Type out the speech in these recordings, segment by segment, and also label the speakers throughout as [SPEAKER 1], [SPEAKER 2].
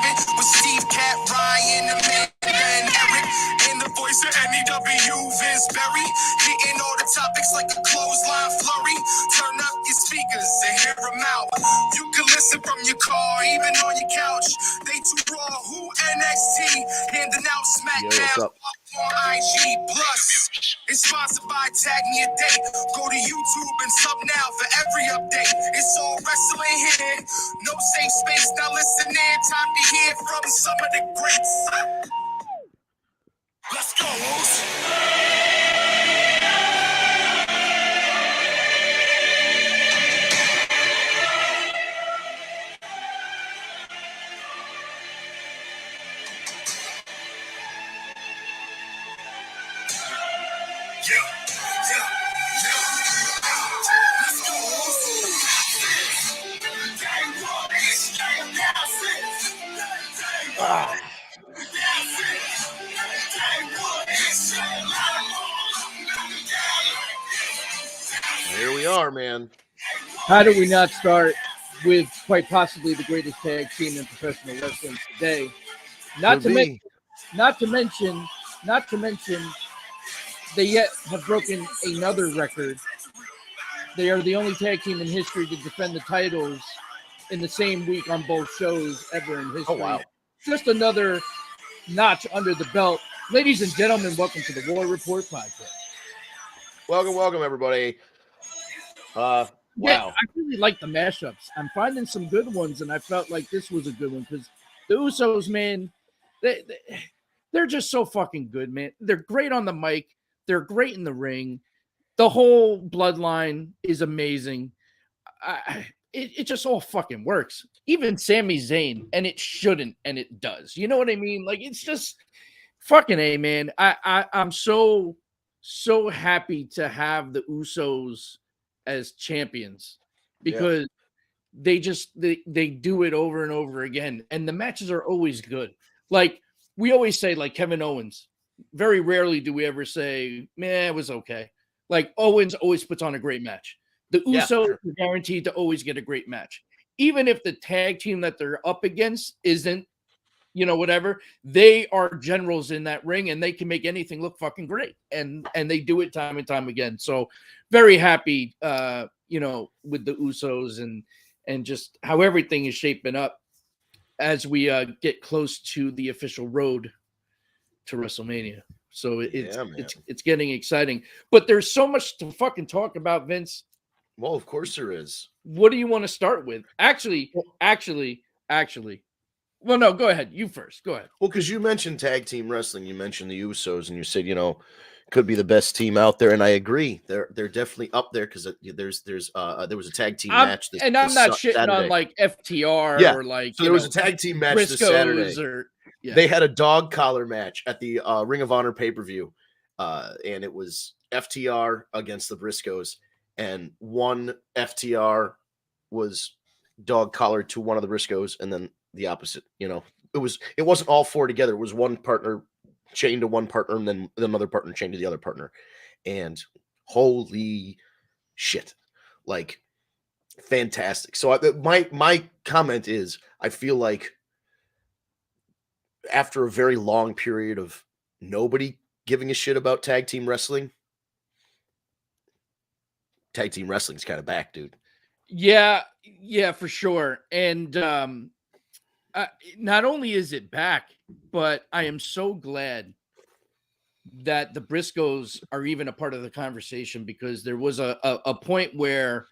[SPEAKER 1] it with Steve, Cat, Ryan, Amanda, and Eric. In the voice of NEW, Vince Berry. Hitting all the topics like a clothesline flurry. Turn up your speakers and hear them out. You can listen from your car, even on your couch. They too raw, who NXT, handing out SmackDown on IG Plus. It's sponsored by Tag Me a Date. Go to YouTube and sub now for every update. It's all wrestling here. No safe space. Now listen in. Time to hear from some of the greats. Let's go, Moose.
[SPEAKER 2] Here we are, man.
[SPEAKER 3] How do we not start with quite possibly the greatest tag team in professional wrestling today? Not to mention, they yet have broken another record. They are the only tag team in history to defend the titles in the same week on both shows ever in history.
[SPEAKER 2] Oh, wow.
[SPEAKER 3] Just another notch under the belt. Ladies and gentlemen, welcome to the War Report podcast.
[SPEAKER 2] Welcome, everybody. Wow.
[SPEAKER 3] Yeah, I really like the mashups. I'm finding some good ones, and I felt like this was a good one because the Usos, man, they're just so fucking good, man. They're great on the mic. They're great in the ring. The whole bloodline is amazing. It just all fucking works. Even Sami Zayn, and it shouldn't, and it does. You know what I mean? Like, it's just fucking A, man. I'm so happy to have the Usos as champions because they do it over and over again, and the matches are always good. Like we always say, like Kevin Owens, very rarely do we ever say, man, it was okay. Like Owens always puts on a great match. The Usos are guaranteed to always get a great match, even if the tag team that they're up against isn't, whatever. They are generals in that ring, and they can make anything look fucking great, and they do it time and time again. So very happy, with the Usos and just how everything is shaping up as we get close to the official road to WrestleMania. So it's getting exciting, but there's so much to fucking talk about, Vince.
[SPEAKER 2] Well, of course there is.
[SPEAKER 3] What do you want to start with? Actually. Well, no, go ahead. You first. Go ahead.
[SPEAKER 2] Well, because you mentioned tag team wrestling, you mentioned the Usos, and you said, could be the best team out there, and I agree. They're definitely up there because there was a tag team match.
[SPEAKER 3] I'm not shitting
[SPEAKER 2] Saturday.
[SPEAKER 3] on like FTR or like.
[SPEAKER 2] So there was a tag team match
[SPEAKER 3] Briscoes
[SPEAKER 2] this Saturday. They had a dog collar match at the Ring of Honor pay-per-view, and it was FTR against the Briscoes, and one FTR was dog collar to one of the Briscoes, and then the opposite. It wasn't all four together. It was one partner chained to one partner, and then another partner chained to the other partner. And holy shit, like fantastic. So my comment is, I feel like after a very long period of nobody giving a shit about tag team wrestling, tag team wrestling's kind of back, dude.
[SPEAKER 3] Yeah, for sure. And not only is it back, but I am so glad that the Briscoes are even a part of the conversation, because there was a point where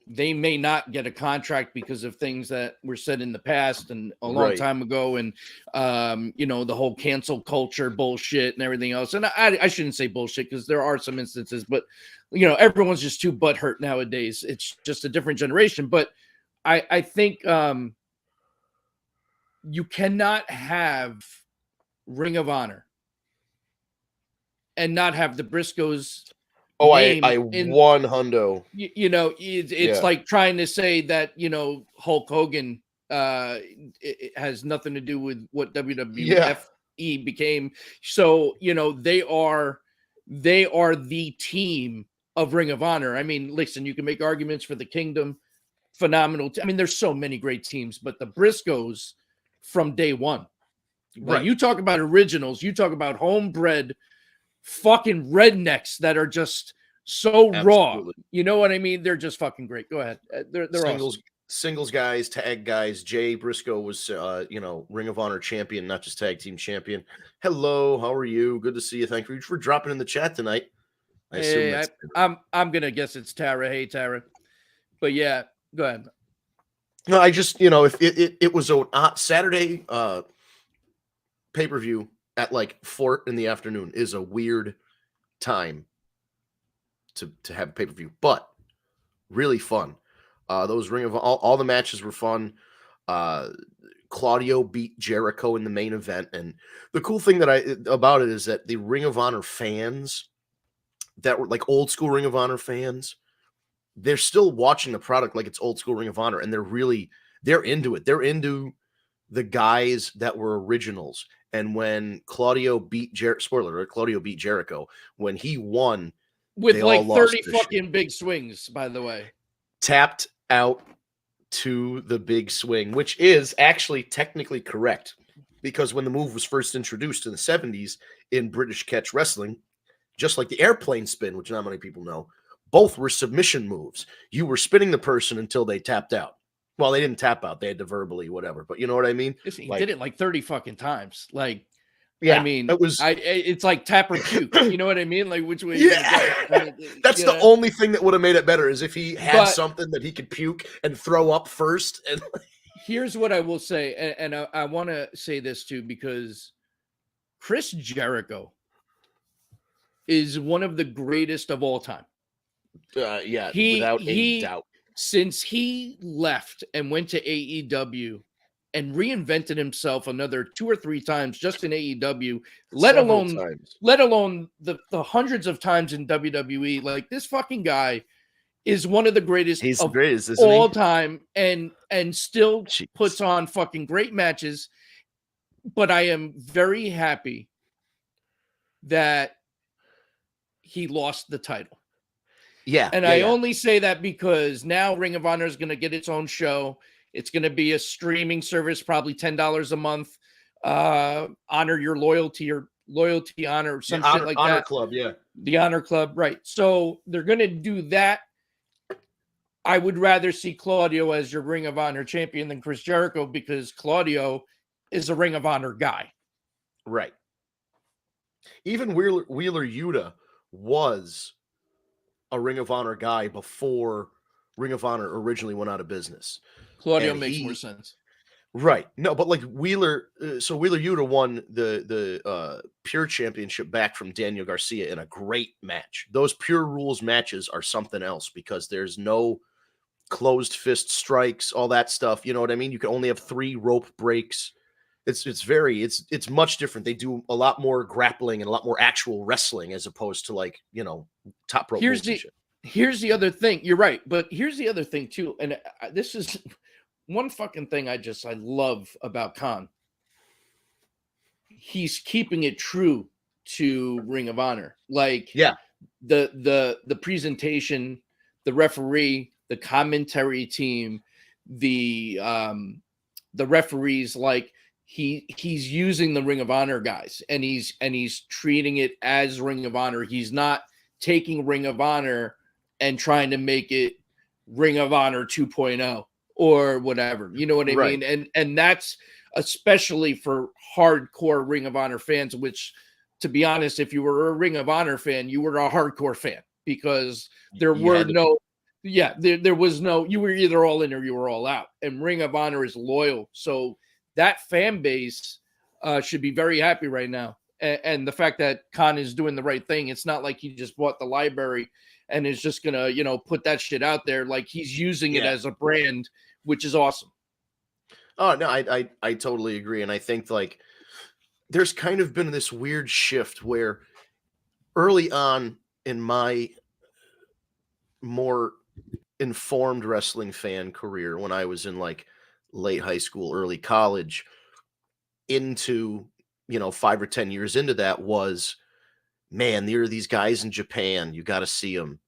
[SPEAKER 3] they may not get a contract because of things that were said in the past and a long time ago. And, the whole cancel culture bullshit and everything else. And I shouldn't say bullshit, because there are some instances, but, everyone's just too butthurt nowadays. It's just a different generation. But I think you cannot have Ring of Honor and not have the Briscoes.
[SPEAKER 2] Oh, I won hundo.
[SPEAKER 3] It's like trying to say that, Hulk Hogan it has nothing to do with what WWF became. So, they are the team of Ring of Honor. I mean, listen, you can make arguments for the Kingdom. phenomenal. I mean, there's so many great teams, but the Briscoes from day one. Like you talk about originals, you talk about homebred fucking rednecks that are just so raw. You know what I mean? They're just fucking great. Go ahead. They're awesome.
[SPEAKER 2] Singles guys, tag guys. Jay Briscoe was, Ring of Honor champion, not just tag team champion. Hello, how are you? Good to see you. Thank you for dropping in the chat tonight. I assume
[SPEAKER 3] I'm gonna guess it's Tara. Hey, Tara. But yeah, go ahead.
[SPEAKER 2] No, I just, if it was a Saturday pay-per-view at like 4 p.m. is a weird time to have pay-per-view, but really fun. Those Ring of all the matches were fun. Claudio beat Jericho in the main event, and the cool thing about it is that the Ring of Honor fans that were like old school Ring of Honor fans, they're still watching the product like it's old school Ring of Honor, and they're into it. They're into the guys that were originals. And when Claudio beat Claudio beat Jericho, when he won
[SPEAKER 3] with like 30 fucking big swings, by the way.
[SPEAKER 2] Tapped out to the big swing, which is actually technically correct, because when the move was first introduced in the 70s in British catch wrestling, just like the airplane spin, which not many people know, both were submission moves. You were spinning the person until they tapped out. Well, they didn't tap out. They had to verbally whatever, but you know what I mean?
[SPEAKER 3] He did it like 30 fucking times. Like,
[SPEAKER 2] yeah,
[SPEAKER 3] I mean,
[SPEAKER 2] it's
[SPEAKER 3] like tap or puke. You know what I mean? Like, which way?
[SPEAKER 2] Yeah, that's the only thing that would have made it better is if he had something that he could puke and throw up first. And
[SPEAKER 3] here's what I will say, and I want to say this too, because Chris Jericho is one of the greatest of all time.
[SPEAKER 2] Without a doubt.
[SPEAKER 3] Since he left and went to AEW and reinvented himself another 2 or 3 times just in AEW, let alone the hundreds of times in WWE, like this fucking guy is one of the greatest of all time and still puts on fucking great matches. But I am very happy that he lost the title.
[SPEAKER 2] Yeah.
[SPEAKER 3] And I only say that because now Ring of Honor is going to get its own show. It's going to be a streaming service, probably $10 a month. Honor your loyalty or loyalty honor, some shit like
[SPEAKER 2] Honor
[SPEAKER 3] that.
[SPEAKER 2] Club, yeah.
[SPEAKER 3] The Honor Club, right. So they're going to do that. I would rather see Claudio as your Ring of Honor champion than Chris Jericho, because Claudio is a Ring of Honor guy.
[SPEAKER 2] Right. Even Wheeler Yuta was a Ring of Honor guy before Ring of Honor originally went out of business.
[SPEAKER 3] Claudio makes more sense.
[SPEAKER 2] Right. No, but like Wheeler Yuta won the Pure Championship back from Daniel Garcia in a great match. Those Pure Rules matches are something else because there's no closed fist strikes, all that stuff. You know what I mean? You can only have 3 rope breaks. It's much different. They do a lot more grappling and a lot more actual wrestling as opposed to like, top rope.
[SPEAKER 3] Here's the other thing. You're right. But here's the other thing too. And this is one fucking thing I love about Khan. He's keeping it true to Ring of Honor. Like the presentation, the referee, the commentary team, the referees, like he's using the Ring of Honor guys and he's treating it as Ring of Honor. He's not taking Ring of Honor and trying to make it Ring of Honor 2.0 or whatever. You know what I mean? And that's especially for hardcore Ring of Honor fans, which, to be honest, if you were a Ring of Honor fan, you were a hardcore fan, because there was no, you were either all in or you were all out. And Ring of Honor is loyal. So that fan base should be very happy right now. And the fact that Khan is doing the right thing, it's not like he just bought the library and is just going to, put that shit out there. Like he's using it as a brand, which is awesome.
[SPEAKER 2] Oh, no, I totally agree. And I think like there's kind of been this weird shift where early on in my more informed wrestling fan career, when I was in like late high school, early college, into 5 or 10 years into that, was, man, there are these guys in Japan, you got to see them.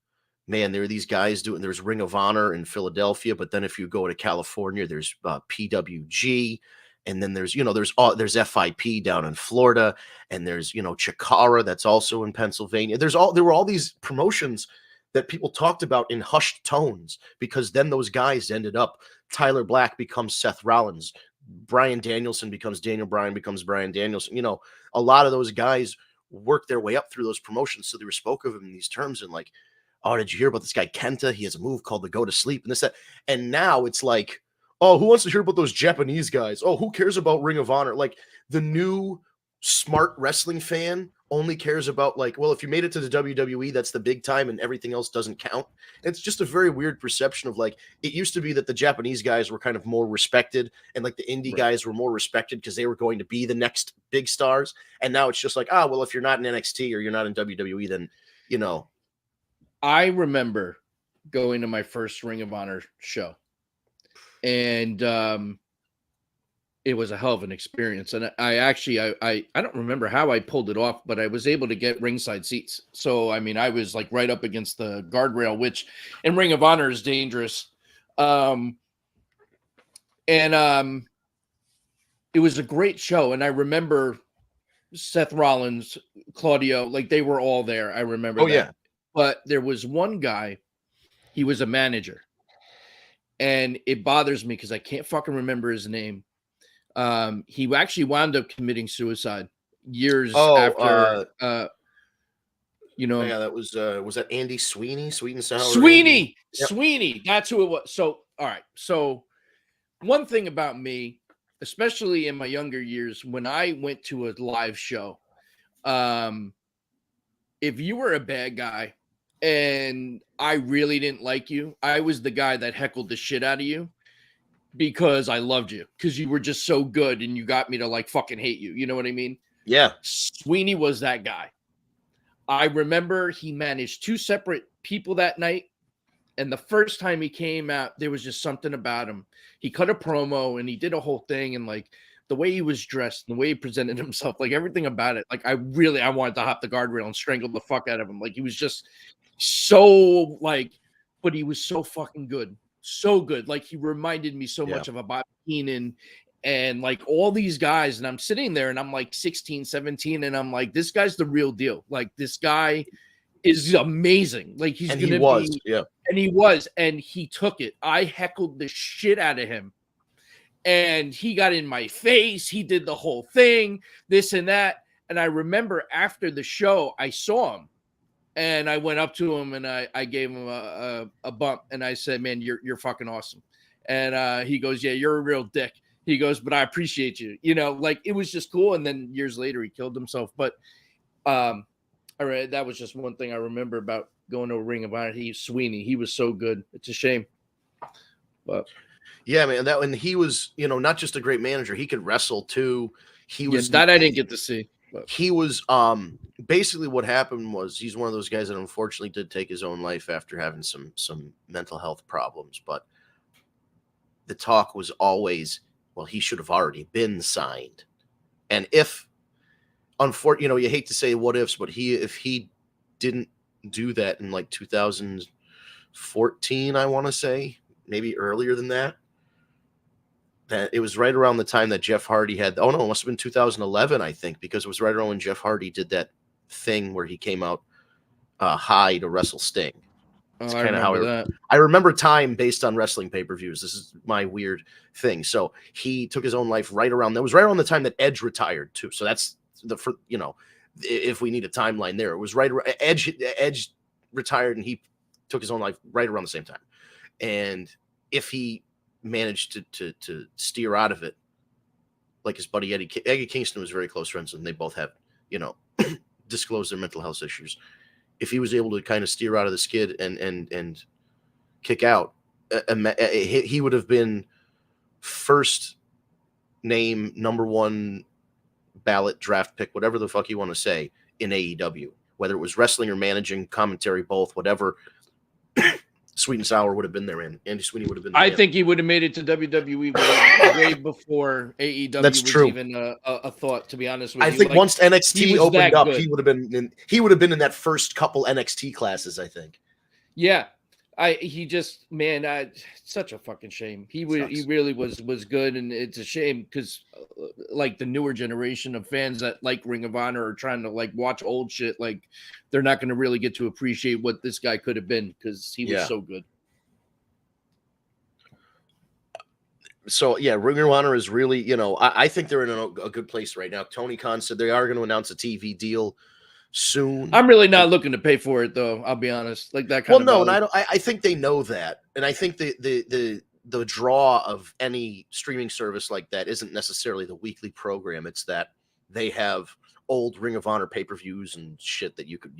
[SPEAKER 2] man, there are these guys there's Ring of Honor in Philadelphia, but then if you go to California, there's PWG, and then there's there's FIP down in Florida, and there's Chikara that's also in Pennsylvania. There were all these promotions that people talked about in hushed tones, because then those guys ended up, Tyler Black becomes Seth Rollins, Bryan Danielson becomes Daniel Bryan, becomes Bryan Danielson. A lot of those guys work their way up through those promotions, so they were spoke of in these terms, and like, oh, did you hear about this guy Kenta? He has a move called the go to sleep, and this, that. And now it's like, oh, who wants to hear about those Japanese guys? Oh, who cares about Ring of Honor? Like, the new smart wrestling fan only cares about, like, well, if you made it to the WWE, that's the big time, and everything else doesn't count. It's just a very weird perception of, like, it used to be that the Japanese guys were kind of more respected, and like the indie guys were more respected because they were going to be the next big stars. And now it's just like, well, if you're not in NXT or you're not in WWE, then
[SPEAKER 3] I remember going to my first Ring of Honor show, and it was a hell of an experience. And I don't remember how I pulled it off, but I was able to get ringside seats. So, I mean, I was like right up against the guardrail, which in Ring of Honor is dangerous. It was a great show. And I remember Seth Rollins, Claudio, like they were all there. I remember that. Yeah. But there was one guy, he was a manager. And it bothers me because I can't fucking remember his name. He actually wound up committing suicide years after.
[SPEAKER 2] Yeah, that was that Andy Sweeney, Sweet and Sour?
[SPEAKER 3] Sweeney, yep. Sweeney, that's who it was. So, all right. So, one thing about me, especially in my younger years, when I went to a live show, if you were a bad guy and I really didn't like you, I was the guy that heckled the shit out of you because I loved you, because you were just so good and you got me to like fucking hate you. You know what I mean?
[SPEAKER 2] Yeah.
[SPEAKER 3] Sweeney was that guy. I remember he managed 2 separate people that night. And the first time he came out, there was just something about him. He cut a promo and he did a whole thing, and like the way he was dressed, the way he presented himself, like everything about it. Like I wanted to hop the guardrail and strangle the fuck out of him. Like he was just so like, but he was so fucking good. So good. Like he reminded me so much of a Bobby Heenan and like all these guys. And I'm sitting there and I'm like 16, 17. And I'm like, this guy's the real deal. Like this guy is amazing. Like he's going to be.
[SPEAKER 2] Yeah.
[SPEAKER 3] And he was. And he took it. I heckled the shit out of him. And he got in my face. He did the whole thing, this and that. And I remember after the show, I saw him. And I went up to him and I gave him a bump. And I said, man, you're fucking awesome. And he goes, yeah, you're a real dick. He goes, but I appreciate you. You know, like it was just cool. And then years later, he killed himself. But all right, that was just one thing I remember about going to a Ring of Honor. Sweeney, he was so good. It's a shame. But
[SPEAKER 2] yeah, man, that when he was, not just a great manager, he could wrestle too. He was
[SPEAKER 3] that I didn't get to see.
[SPEAKER 2] But he was basically what happened was he's one of those guys that unfortunately did take his own life after having some mental health problems. But the talk was always, well, he should have already been signed. And if, unfortunately, you hate to say what ifs, but if he didn't do that in like 2014, I want to say, maybe earlier than that. That it was right around the time that Jeff Hardy had. Oh no, it must have been 2011, I think, because it was right around when Jeff Hardy did that thing where he came out high to wrestle Sting. That's kind of how I remember time based on wrestling pay-per-views. This is my weird thing. So he took his own life right around. That was right around the time that Edge retired too. So that's if we need a timeline there, it was right. Edge retired and he took his own life right around the same time. And if he managed to steer out of it, like his buddy Eddie Kingston was very close friends, and they both have disclosed their mental health issues. If he was able to kind of steer out of the skid and kick out, he would have been first name, number 1 ballot draft pick, whatever the fuck you want to say, in AEW, whether it was wrestling or managing, commentary, both, whatever. Sweet and Sour would have been there, and Andy Sweeney would have been there.
[SPEAKER 3] I think he would have made it to WWE way before AEW
[SPEAKER 2] That's
[SPEAKER 3] was
[SPEAKER 2] true.
[SPEAKER 3] even a thought, to be honest with you.
[SPEAKER 2] I think once NXT opened up, he would have been in that first couple NXT classes, I think.
[SPEAKER 3] Yeah. He just, man, such a fucking shame. He really was good, and it's a shame because like the newer generation of fans that like Ring of Honor are trying to like watch old shit, like they're not going to really get to appreciate what this guy could have been because he was so good.
[SPEAKER 2] So yeah, Ring of Honor is really, I think they're in a good place right now. Tony Khan said they are going to announce a TV deal soon.
[SPEAKER 3] I'm really not looking to pay for it though. I'll be honest. Like that kind
[SPEAKER 2] well,
[SPEAKER 3] of.
[SPEAKER 2] No, and I think they know that, and I think the draw of any streaming service like that isn't necessarily the weekly program. It's that they have old Ring of Honor pay-per-views and shit that you could,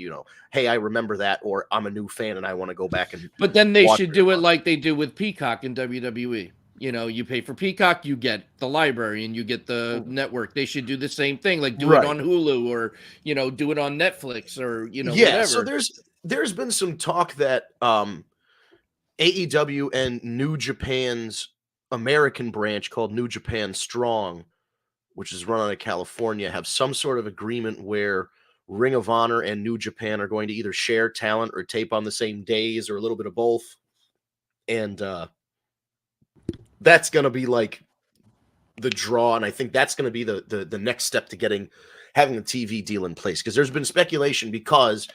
[SPEAKER 2] hey, I remember that, or I'm a new fan and I want to go back and.
[SPEAKER 3] But then they should do it like they do with Peacock in WWE. You pay for Peacock, you get the library and you get the network. They should do the same thing, like do it on Hulu or, do it on Netflix or, whatever.
[SPEAKER 2] So there's been some talk that AEW and New Japan's American branch called New Japan Strong, which is run out of California, have some sort of agreement where Ring of Honor and New Japan are going to either share talent or tape on the same days or a little bit of both. And that's going to be like the draw, and I think that's going to be the next step to having a TV deal in place, because there's been speculation because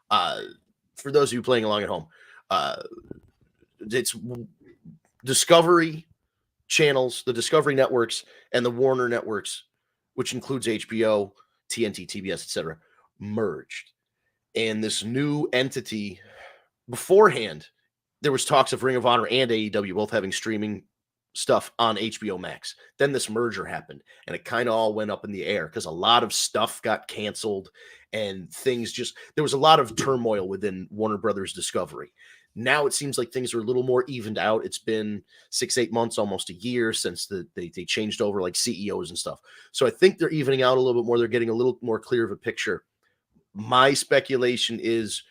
[SPEAKER 2] for those of you playing along at home, it's Discovery channels, the Discovery networks, and the Warner networks, which includes HBO, TNT, TBS, etc., merged. And this new entity, beforehand, there was talks of Ring of Honor and AEW both having streaming stuff on HBO Max. Then this merger happened, and it kind of all went up in the air because a lot of stuff got canceled, and there was a lot of turmoil within Warner Brothers Discovery. Now it seems like things are a little more evened out. It's been 6-8 months, almost a year since they changed over like CEOs and stuff. So I think they're evening out a little bit more. They're getting a little more clear of a picture. My speculation is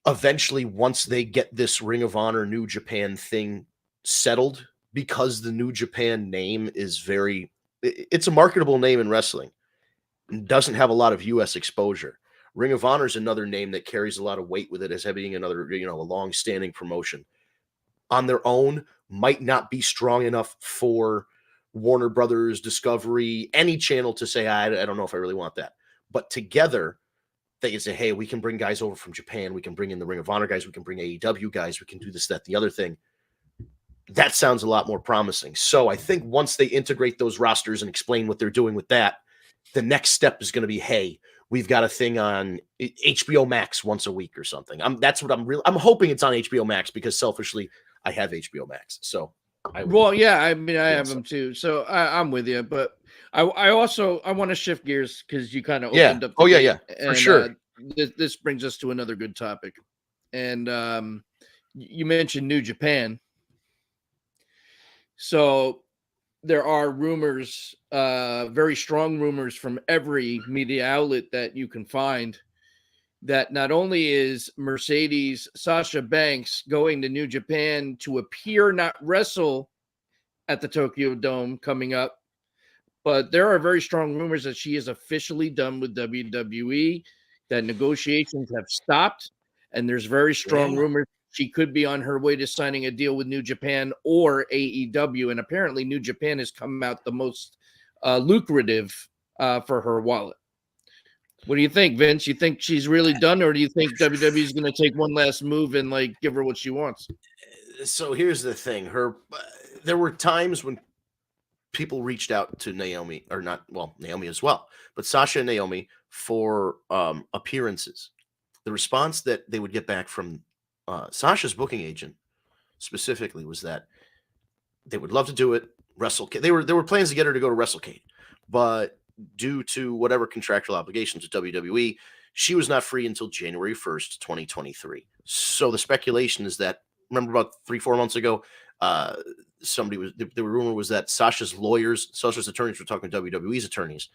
[SPEAKER 2] eventually, once they get this Ring of Honor New Japan thing settled, because the New Japan name is it's a marketable name in wrestling and doesn't have a lot of U.S. exposure. Ring of Honor is another name that carries a lot of weight with it as being another, a long-standing promotion. On their own, might not be strong enough for Warner Brothers, Discovery, any channel to say, I don't know if I really want that. But together, they can say, hey, we can bring guys over from Japan. We can bring in the Ring of Honor guys. We can bring AEW guys. We can do this, that, the other thing. That sounds a lot more promising. So I think once they integrate those rosters and explain what they're doing with that, the next step is going to be, hey, we've got a thing on HBO Max once a week or something. That's what I'm hoping it's on HBO Max, because selfishly I have HBO Max. So
[SPEAKER 3] I have them too. So I'm with you, but I want to shift gears because you kind of opened up.
[SPEAKER 2] For sure.
[SPEAKER 3] This brings us to another good topic, and you mentioned New Japan. So there are rumors, very strong rumors from every media outlet that you can find, that not only is Mercedes Sasha Banks going to New Japan to appear, not wrestle, at the Tokyo Dome coming up, but there are very strong rumors that she is officially done with WWE, that negotiations have stopped, and there's very strong rumors she could be on her way to signing a deal with New Japan or AEW, and apparently New Japan has come out the most lucrative for her wallet. What do you think, Vince? You think she's really done, or do you think WWE is going to take one last move and like give her what she wants?
[SPEAKER 2] So here's the thing: there were times when people reached out to Naomi, or not, well, Naomi as well, but Sasha and Naomi for appearances. The response that they would get back from Sasha's booking agent specifically was that they would love to do it. WrestleCade. There were plans to get her to go to WrestleCade, but due to whatever contractual obligations with WWE, she was not free until January 1st, 2023. So the speculation is that, remember about 3-4 months ago, the rumor was that Sasha's attorneys were talking to WWE's attorneys,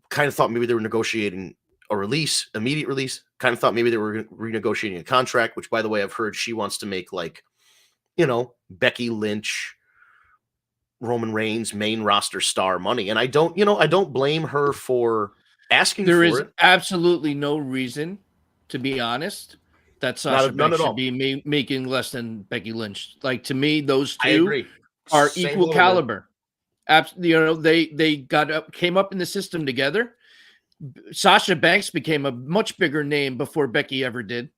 [SPEAKER 2] kind of thought maybe they were negotiating a release, immediate release, kind of thought maybe they were renegotiating a contract, which, by the way, I've heard she wants to make like, Becky Lynch, Roman Reigns main roster star money. And I don't blame her for asking for it.
[SPEAKER 3] There is absolutely no reason, to be honest, that Sasha
[SPEAKER 2] None
[SPEAKER 3] Banks
[SPEAKER 2] at
[SPEAKER 3] should
[SPEAKER 2] all.
[SPEAKER 3] be making less than Becky Lynch. Like, to me, those
[SPEAKER 2] I
[SPEAKER 3] two
[SPEAKER 2] agree.
[SPEAKER 3] are
[SPEAKER 2] Same
[SPEAKER 3] equal
[SPEAKER 2] here, man.
[SPEAKER 3] caliber. They came up in the system together. Sasha Banks became a much bigger name before Becky ever did.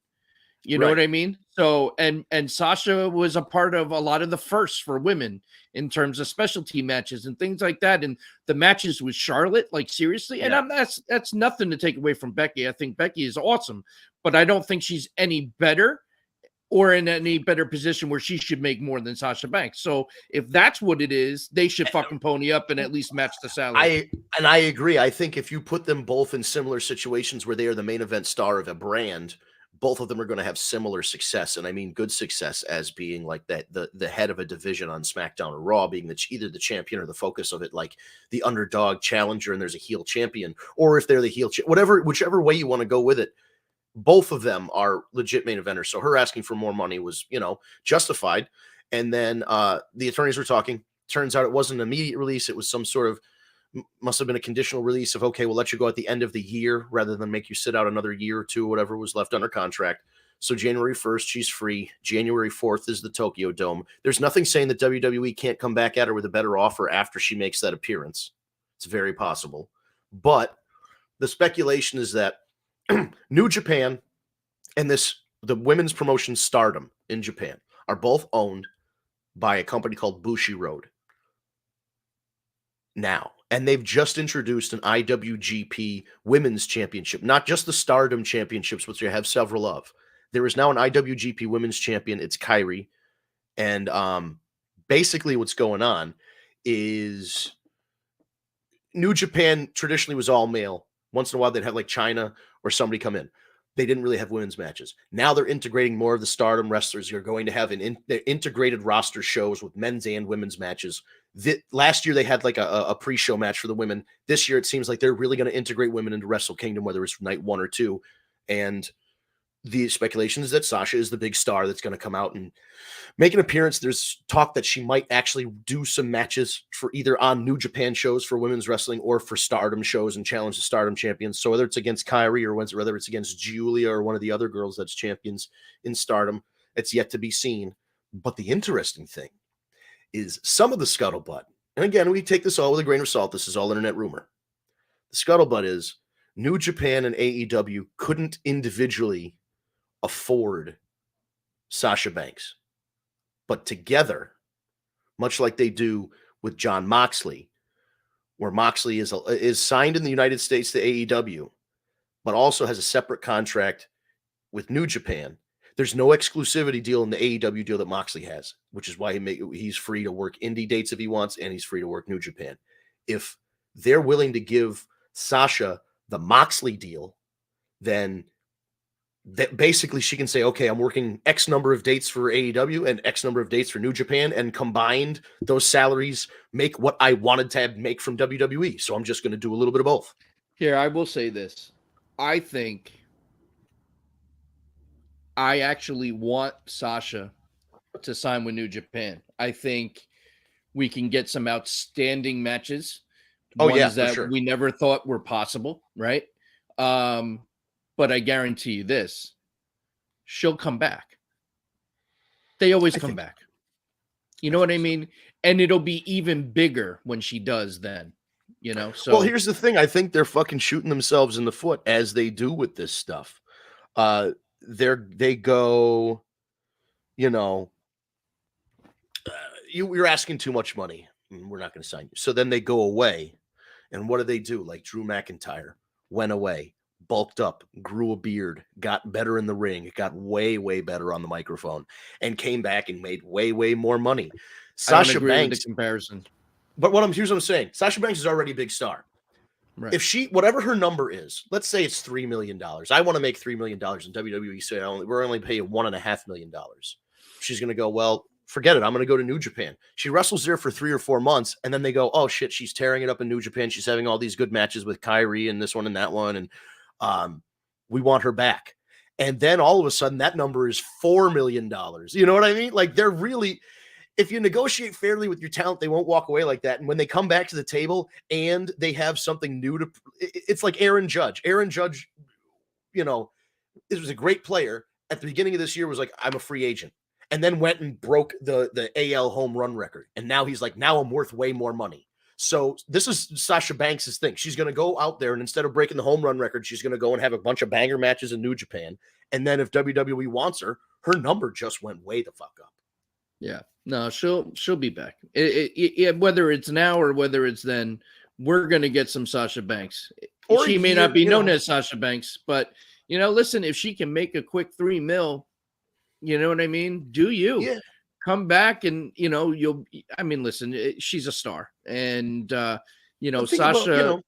[SPEAKER 3] You know
[SPEAKER 2] Right.
[SPEAKER 3] what I mean? So, and Sasha was a part of a lot of the firsts for women in terms of specialty matches and things like that. And the matches with Charlotte, like, seriously,
[SPEAKER 2] Yeah.
[SPEAKER 3] and that's nothing to take away from Becky. I think Becky is awesome, but I don't think she's any better or in any better position where she should make more than Sasha Banks. So if that's what it is, they should fucking pony up and at least match the salary.
[SPEAKER 2] I agree. I think if you put them both in similar situations where they are the main event star of a brand, both of them are going to have similar success. And I mean good success as being like that the head of a division on SmackDown or Raw, being either the champion or the focus of it, like the underdog challenger and there's a heel champion, or if they're the heel whichever way you want to go with it. Both of them are legit main eventers. So her asking for more money was, justified. And then the attorneys were talking. Turns out it wasn't an immediate release. It was some sort of, must have been a conditional release of, okay, we'll let you go at the end of the year rather than make you sit out another year or two, whatever was left under contract. So January 1st, she's free. January 4th is the Tokyo Dome. There's nothing saying that WWE can't come back at her with a better offer after she makes that appearance. It's very possible. But the speculation is that New Japan and the women's promotion Stardom in Japan are both owned by a company called Bushiroad now. And they've just introduced an IWGP Women's Championship, not just the Stardom Championships, which you have several of. There is now an IWGP Women's Champion. It's Kairi. And basically what's going on is New Japan traditionally was all male. Once in a while, they'd have like China or somebody come in. They didn't really have women's matches. Now they're integrating more of the Stardom wrestlers. You're going to have integrated roster shows with men's and women's matches. Last year, they had like a pre-show match for the women. This year, it seems like they're really going to integrate women into Wrestle Kingdom, whether it's night 1 or 2. And the speculation is that Sasha is the big star that's going to come out and make an appearance. There's talk that she might actually do some matches for either on New Japan shows for women's wrestling or for Stardom shows and challenge the Stardom champions. So whether it's against Kairi or whether it's against Julia or one of the other girls that's champions in Stardom, it's yet to be seen. But the interesting thing is some of the scuttlebutt, and again, we take this all with a grain of salt. This is all internet rumor. The scuttlebutt is New Japan and AEW couldn't individually afford Sasha Banks. But together, much like they do with Jon Moxley, where Moxley is signed in the United States to AEW, but also has a separate contract with New Japan. There's no exclusivity deal in the AEW deal that Moxley has, which is why he's free to work indie dates if he wants, and he's free to work New Japan. If they're willing to give Sasha the Moxley deal, then that basically she can say, okay, I'm working X number of dates for AEW and X number of dates for New Japan, and combined those salaries make what I wanted to make from WWE. So I'm just going to do a little bit of both.
[SPEAKER 3] Here, I will say this. I think I actually want Sasha to sign with New Japan. I think we can get some outstanding matches. Ones that
[SPEAKER 2] sure.
[SPEAKER 3] we never thought were possible, right? But I guarantee you this, she'll come back. They always come back. You know what I mean? And it'll be even bigger when she does then, So,
[SPEAKER 2] well, here's the thing. I think they're fucking shooting themselves in the foot as they do with this stuff. They go, you're asking too much money. We're not going to sign you. So then they go away. And what do? Like Drew McIntyre went away, bulked up, grew a beard, got better in the ring, got way, way better on the microphone, and came back and made way, way more money. Sasha Banks,
[SPEAKER 3] with the comparison.
[SPEAKER 2] But here's what I'm saying. Sasha Banks is already a big star. Right. If whatever her number is, let's say it's $3 million. I want to make $3 million, and WWE say we're only paying $1.5 million. She's going to go, well, forget it. I'm going to go to New Japan. She wrestles there for 3 or 4 months, and then they go, oh shit, she's tearing it up in New Japan. She's having all these good matches with Kairi and this one and that one, and we want her back. And then all of a sudden, that number is $4 million. You know what I mean? Like, they're really, if you negotiate fairly with your talent, they won't walk away like that. And when they come back to the table and they have something new it's like Aaron Judge. Aaron Judge, it was a great player. at the beginning of this year was like, I'm a free agent, and then went and broke the AL home run record. And now he's like, now I'm worth way more money. So this is Sasha Banks' thing. She's going to go out there, and instead of breaking the home run record, she's going to go and have a bunch of banger matches in New Japan. And then if WWE wants her, her number just went way the fuck up.
[SPEAKER 3] Yeah, no, she'll be back. Whether it's now or whether it's then, we're going to get some Sasha Banks. Or she may not be known as Sasha Banks, but listen, if she can make a quick $3 million, you know what I mean? Do you?
[SPEAKER 2] Yeah.
[SPEAKER 3] Come back and listen, she's a star, and Sasha.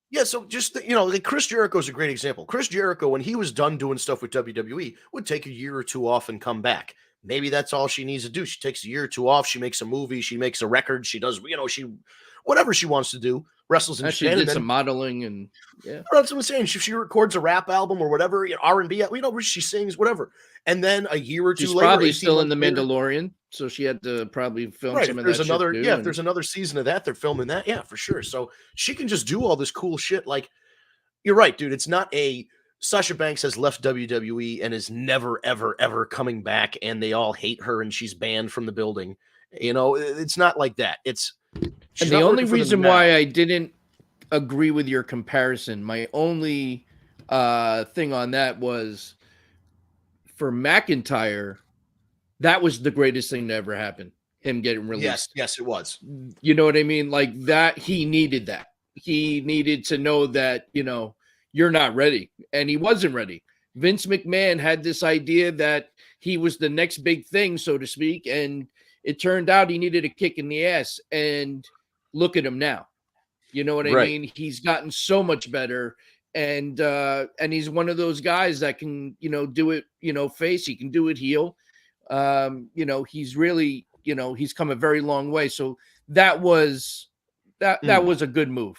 [SPEAKER 2] Yeah, so just like Chris Jericho is a great example. Chris Jericho, when he was done doing stuff with WWE, would take a year or two off and come back. Maybe that's all she needs to do. She takes a year or two off. She makes a movie. She makes a record. She does, whatever she wants to do. Wrestles in
[SPEAKER 3] Japan. She did some modeling, and
[SPEAKER 2] that's what I'm saying. She records a rap album or whatever, R&B, she sings, whatever. And then a year or two later,
[SPEAKER 3] she's probably still in The Mandalorian, so she had to probably film some of that shit too.
[SPEAKER 2] If there's another season of that, they're filming that. Yeah, for sure. So she can just do all this cool shit. Like, you're right, dude. It's not Sasha Banks has left WWE and is never, ever, ever coming back, and they all hate her and she's banned from the building. It's not like that.
[SPEAKER 3] And the only reason why I didn't agree with your comparison, my only thing on that was for McIntyre, that was the greatest thing to ever happen. Him getting released.
[SPEAKER 2] Yes, it was.
[SPEAKER 3] You know what I mean? Like that, he needed that. He needed to know that, you're not ready. And he wasn't ready. Vince McMahon had this idea that he was the next big thing, so to speak. And it turned out he needed a kick in the ass. And look at him now. You know what I mean? He's gotten so much better. And he's one of those guys that can, do it, face. He can do it heel. He's really, he's come a very long way. So that was a good move.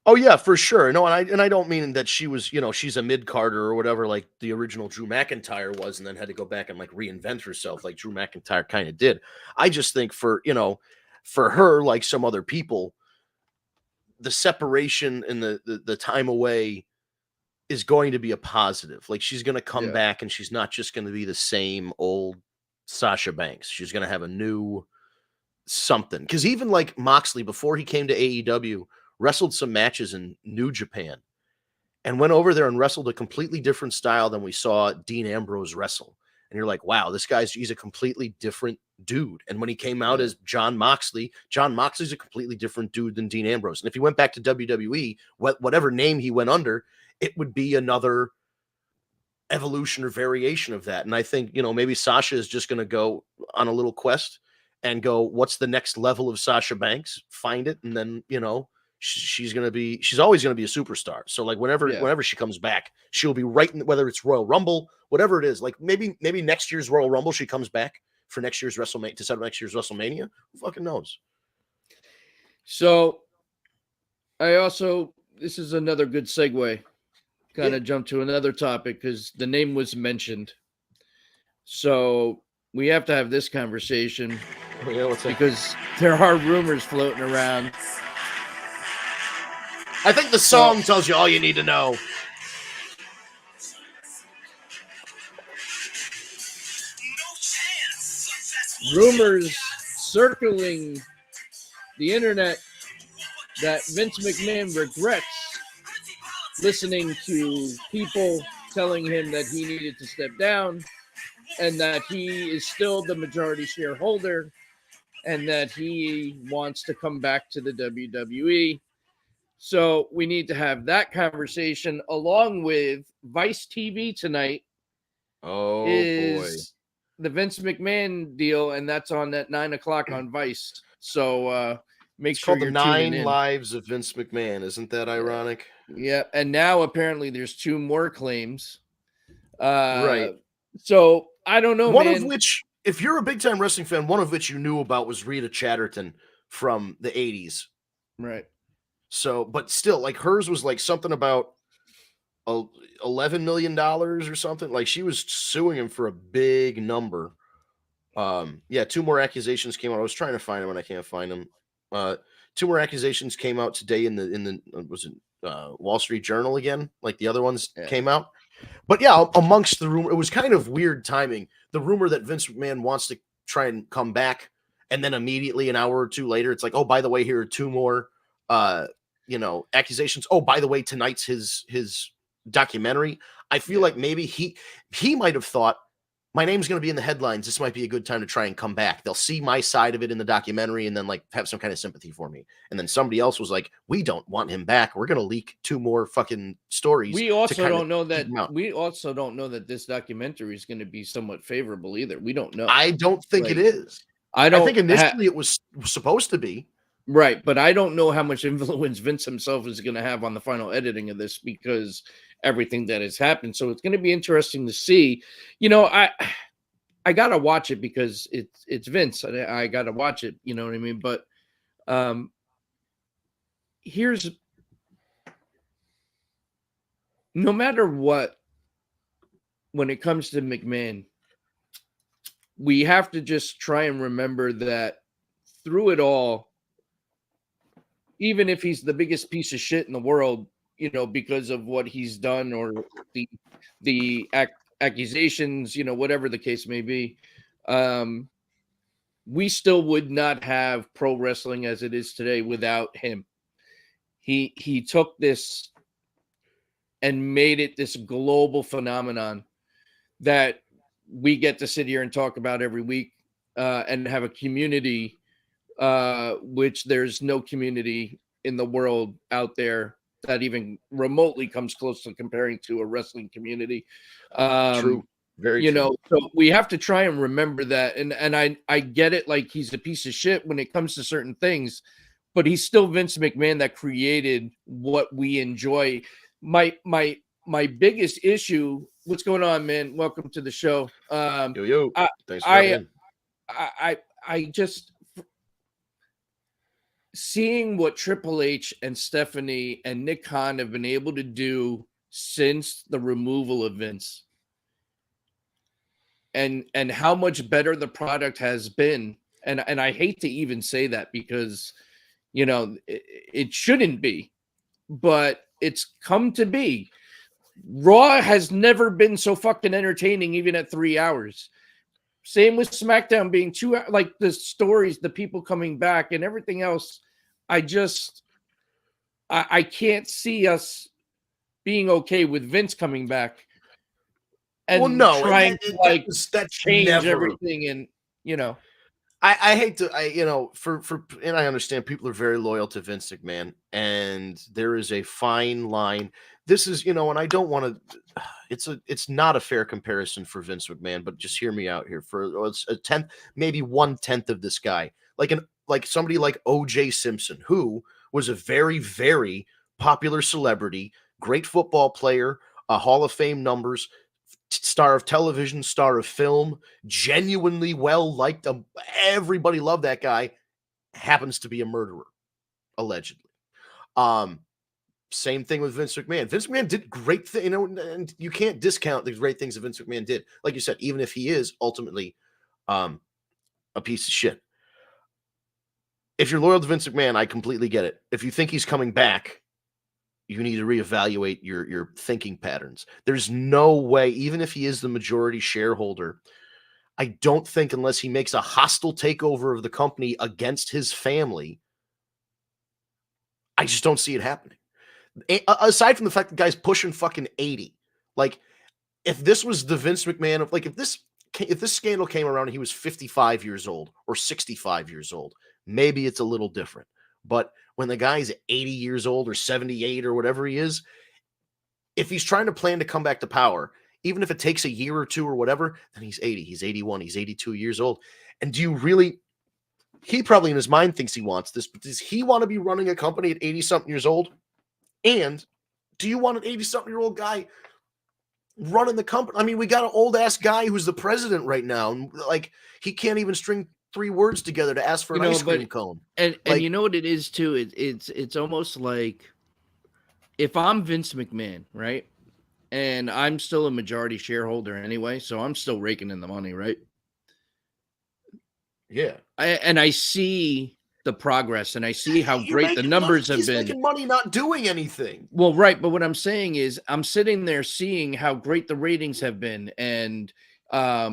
[SPEAKER 2] Oh yeah, for sure. No, and I don't mean that she was, she's a mid-carder or whatever, like the original Drew McIntyre was, and then had to go back and like reinvent herself like Drew McIntyre kind of did. I just think for her, like some other people, the separation and the time away is going to be a positive. Like she's going to come back, and she's not just going to be the same old Sasha Banks. She's going to have a new something. Because even like Moxley, before he came to AEW, wrestled some matches in New Japan and went over there and wrestled a completely different style than we saw Dean Ambrose wrestle. And you're like, wow, he's a completely different dude. And when he came out as John Moxley's a completely different dude than Dean Ambrose. And if he went back to WWE, whatever name he went under, it would be another evolution or variation of that. And I think, maybe Sasha is just going to go on a little quest and go, what's the next level of Sasha Banks? Find it. And then, she's always going to be a superstar. So like whenever she comes back, she'll be right in, whether it's Royal Rumble, whatever it is, like maybe next year's Royal Rumble, she comes back for next year's WrestleMania, to set up next year's WrestleMania. Who fucking knows?
[SPEAKER 3] So this is another good segue, kind of jump to another topic because the name was mentioned. So we have to have this conversation because there are rumors floating around.
[SPEAKER 2] I think the song tells you all you need to know.
[SPEAKER 3] Rumors circling the internet that Vince McMahon regrets listening to people telling him that he needed to step down and that he is still the majority shareholder and that he wants to come back to the WWE. So we need to have that conversation along with Vice TV tonight.
[SPEAKER 2] Oh, boy.
[SPEAKER 3] The Vince McMahon deal, and that's on at 9:00 on Vice. So make sure you're tuning in.
[SPEAKER 2] 9 Lives of Vince McMahon. Isn't that ironic?
[SPEAKER 3] Yeah, and now apparently there's 2 more claims.
[SPEAKER 2] Right.
[SPEAKER 3] So I don't know,
[SPEAKER 2] One of which, if you're a big-time wrestling fan, one of which you knew about was Rita Chatterton from the 80s.
[SPEAKER 3] Right.
[SPEAKER 2] So, but still, like hers was like something about $11 million or something. Like she was suing him for a big number. 2 more accusations came out. I was trying to find them and I can't find them. 2 more accusations came out today in the was it Wall Street Journal again? Like the other ones came out. But yeah, amongst the rumor, it was kind of weird timing. The rumor that Vince McMahon wants to try and come back, and then immediately an hour or two later, it's like, oh, by the way, here are two more, accusations. Oh, by the way, tonight's his documentary. I feel like maybe he might have thought, my name's going to be in the headlines. This might be a good time to try and come back. They'll see my side of it in the documentary and then like have some kind of sympathy for me. And then somebody else was like, we don't want him back. We're going to leak two more fucking stories.
[SPEAKER 3] We also don't know that this documentary is going to be somewhat favorable either. We don't know.
[SPEAKER 2] I don't think it is. I think initially it was supposed to be.
[SPEAKER 3] Right, but I don't know how much influence Vince himself is going to have on the final editing of this because everything that has happened. So it's going to be interesting to see. I got to watch it because it's Vince. I got to watch it, you know what I mean? But here's, no matter what, when it comes to McMahon, we have to just try and remember that through it all, even if he's the biggest piece of shit in the world, because of what he's done or the accusations, whatever the case may be, we still would not have pro wrestling as it is today without him. He took this and made it this global phenomenon that we get to sit here and talk about every week, and have a community, which there's no community in the world out there that even remotely comes close to comparing to a wrestling community.
[SPEAKER 2] True. Very true.
[SPEAKER 3] So we have to try and remember that. And I get it. Like, he's a piece of shit when it comes to certain things, but he's still Vince McMahon that created what we enjoy. My biggest issue. What's going on, man? Welcome to the show.
[SPEAKER 2] Yo. Thanks for having me.
[SPEAKER 3] I just, seeing what Triple H and Stephanie and Nick Khan have been able to do since the removal of Vince, and how much better the product has been. And I hate to even say that because, it shouldn't be, but it's come to be. Raw has never been so fucking entertaining, even at 3 hours. Same with SmackDown being 2 hours, like the stories, the people coming back and everything else. I can't see us being okay with Vince coming back and trying to change everything. And,
[SPEAKER 2] I hate to, and I understand people are very loyal to Vince McMahon, and there is a fine line. This is, and I don't want to, it's not a fair comparison for Vince McMahon, but just hear me out here. For it's a tenth, maybe 1/10 of this guy, like somebody like O.J. Simpson, who was a very, very popular celebrity, great football player, a Hall of Fame numbers, star of television, star of film, genuinely well liked. Everybody loved that guy. Happens to be a murderer, allegedly. Same thing with Vince McMahon. Vince McMahon did great things, and you can't discount the great things that Vince McMahon did. Like you said, even if he is ultimately a piece of shit. If you're loyal to Vince McMahon, I completely get it. If you think he's coming back, you need to reevaluate your thinking patterns. There's no way, even if he is the majority shareholder, I don't think, unless he makes a hostile takeover of the company against his family, I just don't see it happening. Aside from the fact the guy's pushing fucking 80. Like, if this was the Vince McMahon of, like, if this scandal came around and he was 55 years old or 65 years old, maybe it's a little different. But when the guy's 80 years old or 78 or whatever he is, if he's trying to plan to come back to power, even if it takes a year or two or whatever, then he's 80, he's 81, he's 82 years old. And do you really, he probably in his mind thinks he wants this, but does he want to be running a company at 80 something years old? And do you want an 80 something year old guy running the company? I mean, we got an old ass guy who's the president right now, and like, he can't even string 3 words together to ask for an ice cream cone.
[SPEAKER 3] And you know what it is too? It's almost like, if I'm Vince McMahon, right? And I'm still a majority shareholder anyway, so I'm still raking in the money, right?
[SPEAKER 2] Yeah.
[SPEAKER 3] I see the progress, and I see how
[SPEAKER 2] You're
[SPEAKER 3] great the
[SPEAKER 2] making
[SPEAKER 3] numbers
[SPEAKER 2] money.
[SPEAKER 3] have
[SPEAKER 2] He's
[SPEAKER 3] been.
[SPEAKER 2] making money not doing anything.
[SPEAKER 3] Well, right, but what I'm saying is I'm sitting there seeing how great the ratings have been, and how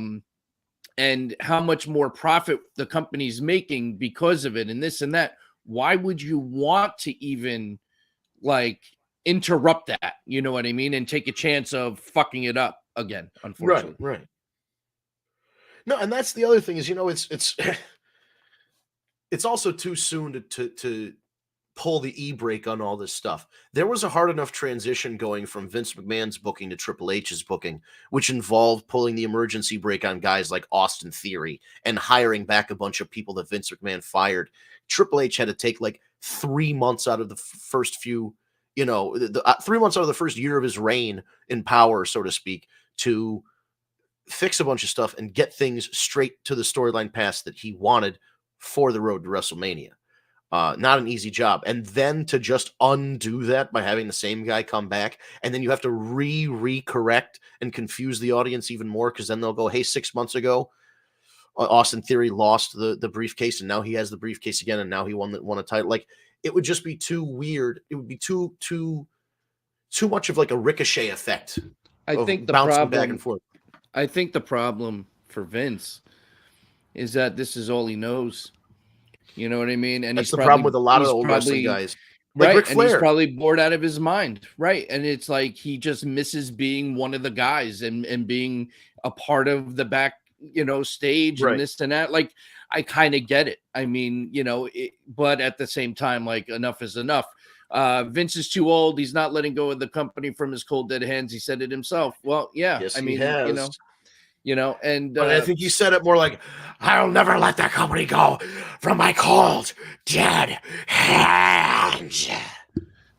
[SPEAKER 3] much more profit the company's making because of it, and this and that. Why would you want to even like interrupt that? You know what I mean? And take a chance of fucking it up again, unfortunately.
[SPEAKER 2] Right. No, and that's the other thing is, it's it's also too soon to pull the e-brake on all this stuff. There was a hard enough transition going from Vince McMahon's booking to Triple H's booking, which involved pulling the emergency brake on guys like Austin Theory and hiring back a bunch of people that Vince McMahon fired. Triple H had to take like 3 months out of the first few, 3 months out of the first year of his reign in power, so to speak, to fix a bunch of stuff and get things straight to the storyline paths that he wanted for the road to WrestleMania. Not an easy job. And then to just undo that by having the same guy come back, and then you have to re-correct and confuse the audience even more, because then they'll go, hey, 6 months ago, Austin Theory lost the briefcase, and now he has the briefcase again, and now he won a title. Like, it would just be too weird. It would be too much of like a ricochet effect.
[SPEAKER 3] I think the
[SPEAKER 2] bouncing back and forth.
[SPEAKER 3] I think the problem for Vince is that this is all he knows. You know what I mean? And
[SPEAKER 2] that's the problem with a lot of the old wrestling guys. Like
[SPEAKER 3] right?
[SPEAKER 2] Ric Flair.
[SPEAKER 3] And he's probably bored out of his mind. Right. And it's like he just misses being one of the guys and being a part of the back, stage and this and that. Like, I kind of get it. I mean, but at the same time, like, enough is enough. Vince is too old. He's not letting go of the company from his cold dead hands. He said it himself. Well, yeah.
[SPEAKER 2] Yes,
[SPEAKER 3] I mean,
[SPEAKER 2] he has.
[SPEAKER 3] And
[SPEAKER 2] but I think he said it more like, I'll never let that company go from my cold dead hands.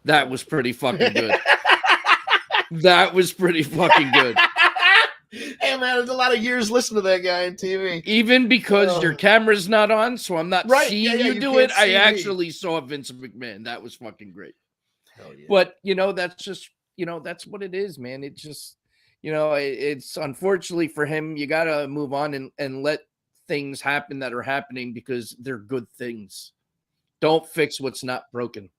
[SPEAKER 3] That was pretty fucking good. That was pretty fucking good.
[SPEAKER 2] Hey man, there's a lot of years listening to that guy on TV.
[SPEAKER 3] Even because your camera's not on, so I'm not seeing you do it. I actually saw Vince McMahon. That was fucking great.
[SPEAKER 2] Hell yeah.
[SPEAKER 3] But that's just that's what it is, man. It just it's unfortunately for him, you gotta move on and let things happen that are happening because they're good things. Don't fix what's not broken.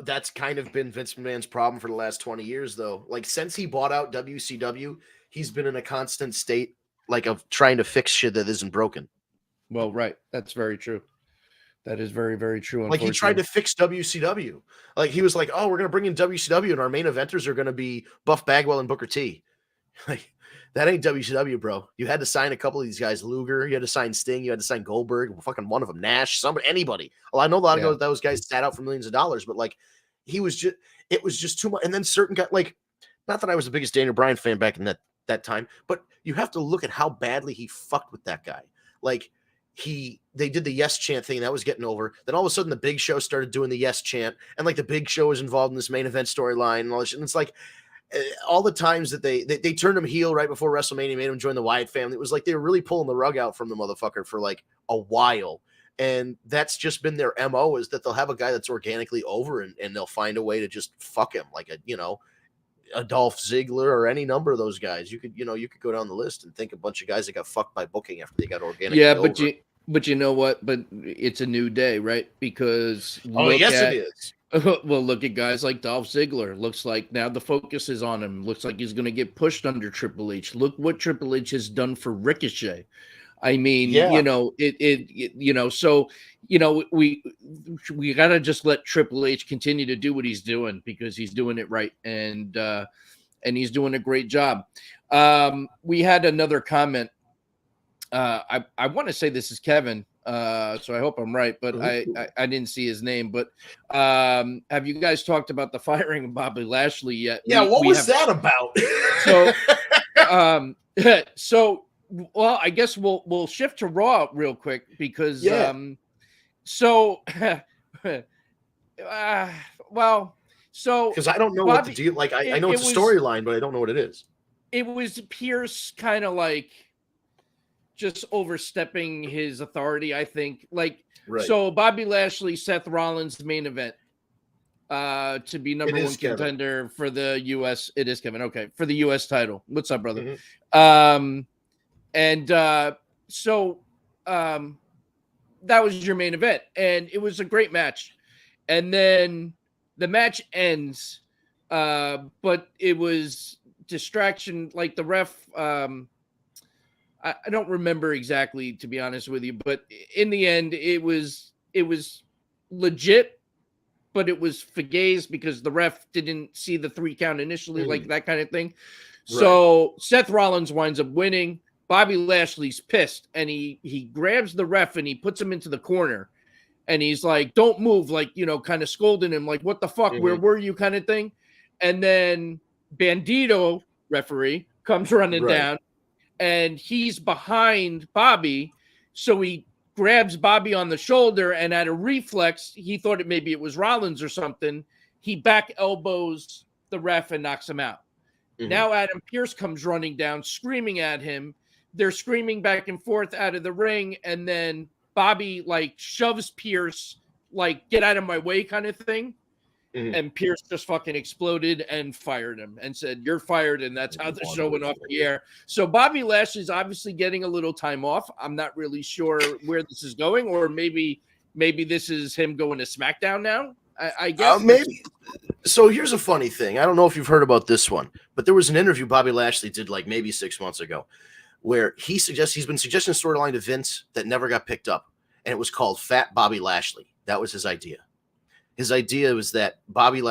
[SPEAKER 2] That's kind of been Vince McMahon's problem for the last 20 years, though. Like, since he bought out WCW, he's been in a constant state like of trying to fix shit that isn't broken.
[SPEAKER 3] Well, right. That's very true. That is very, very true.
[SPEAKER 2] Like, he tried to fix WCW. Like, he was like, oh, we're going to bring in WCW and our main eventers are going to be Buff Bagwell and Booker T. Like, that ain't WCW, bro. You had to sign a couple of these guys. Luger, you had to sign Sting, you had to sign Goldberg, fucking one of them, Nash, anybody. Well, I know a lot of those guys sat out for millions of dollars, but like, it was just too much. And then certain guys, like, not that I was the biggest Daniel Bryan fan back in that time, but you have to look at how badly he fucked with that guy. Like, they did the yes chant thing, and that was getting over. Then all of a sudden the Big Show started doing the yes chant, and like the Big Show was involved in this main event storyline and all this shit. And it's like all the times that they turned him heel right before WrestleMania, made him join the Wyatt family. It was like they were really pulling the rug out from the motherfucker for like a while. And that's just been their MO, is that they'll have a guy that's organically over and they'll find a way to just fuck him, like a Dolph Ziggler or any number of those guys. You could go down the list and think a bunch of guys that got fucked by booking after they got organically over.
[SPEAKER 3] But you know what? But it's a new day, right? Because
[SPEAKER 2] it is.
[SPEAKER 3] Well, look at guys like Dolph Ziggler. Looks like now the focus is on him. Looks like he's going to get pushed under Triple H. Look what Triple H has done for Ricochet. I mean, so we got to just let Triple H continue to do what he's doing, because he's doing it right, and he's doing a great job. We had another comment. I want to say this is Kevin, so I hope I'm right, but I didn't see his name. But have you guys talked about the firing of Bobby Lashley yet?
[SPEAKER 2] Yeah, what was that about?
[SPEAKER 3] So, well, I guess we'll shift to Raw real quick, because
[SPEAKER 2] because I don't know what the deal. Like, I know it's a storyline, but I don't know what it is.
[SPEAKER 3] It was Pierce kind of like just overstepping his authority, I think. Like, so Bobby Lashley, Seth Rollins main event to be number one contender for the U.S. It is Kevin. Okay, for the U.S. title. What's up, brother? that was your main event, and it was a great match. And then the match ends, but it was distraction. Like the ref, I don't remember exactly, to be honest with you, but in the end, it was legit, but it was fugazi because the ref didn't see the 3 count initially, like that kind of thing. So Seth Rollins winds up winning. Bobby Lashley's pissed, and he grabs the ref and he puts him into the corner, and he's like, "Don't move," like, you know, kind of scolding him, like, "What the fuck? Where were you?" kind of thing. And then Bandito, referee, comes running down, and he's behind Bobby, so he grabs Bobby on the shoulder, and at a reflex, he thought maybe it was Rollins or something. He back elbows the ref and knocks him out. Now Adam Pearce comes running down, screaming at him. They're screaming back and forth out of the ring, and then Bobby like shoves Pearce, like, "Get out of my way," kind of thing. And Pearce just fucking exploded and fired him and said, "You're fired," and that's how the show went off the air. So Bobby Lashley's obviously getting a little time off. I'm not really sure where this is going, or maybe this is him going to SmackDown now. I guess
[SPEAKER 2] maybe. So here's a funny thing. I don't know if you've heard about this one, but there was an interview Bobby Lashley did like maybe 6 months ago, where he's been suggesting a storyline to Vince that never got picked up, and it was called Fat Bobby Lashley. That was his idea. His idea was that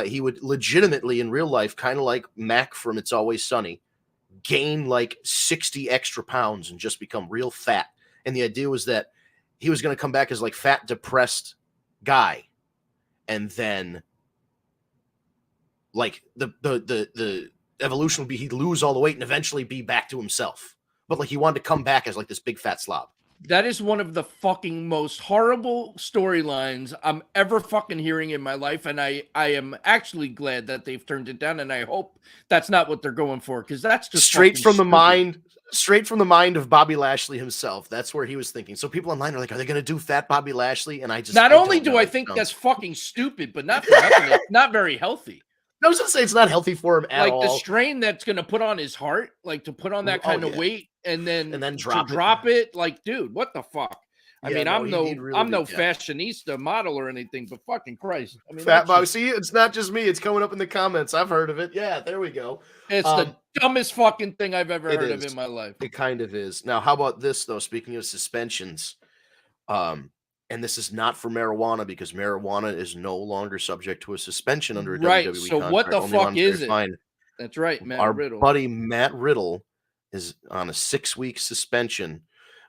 [SPEAKER 2] he would legitimately in real life, kind of like Mac from It's Always Sunny, gain like 60 extra pounds and just become real fat. And the idea was that he was going to come back as like fat, depressed guy. And then like the evolution would be he'd lose all the weight and eventually be back to himself. But like he wanted to come back as like this big fat slob.
[SPEAKER 3] That is one of the fucking most horrible storylines I'm ever fucking hearing in my life. And I am actually glad that they've turned it down. And I hope that's not what they're going for, because that's just
[SPEAKER 2] straight from the mind of Bobby Lashley himself. That's where he was thinking. So people online are like, are they going to do Fat Bobby Lashley? And I just
[SPEAKER 3] not only do I think that's fucking stupid, but not for nothing, it's not very healthy.
[SPEAKER 2] I was going to say it's not healthy for him at all.
[SPEAKER 3] Like the strain that's going to put on his heart, like to put on that kind of weight and then drop it. Like, dude, what the fuck? I mean, I'm no fashionista model or anything, but fucking Christ. I mean,
[SPEAKER 2] Fat Bobby. See, it's not just me. It's coming up in the comments. I've heard of it. Yeah, there we go.
[SPEAKER 3] It's the dumbest fucking thing I've ever heard of in my life.
[SPEAKER 2] It kind of is. Now, how about this, though? Speaking of suspensions, and this is not for marijuana because marijuana is no longer subject to a suspension under a WWE contract.
[SPEAKER 3] So what the fuck is it? That's right, Matt Riddle.
[SPEAKER 2] Our buddy Matt Riddle is on a 6-week suspension.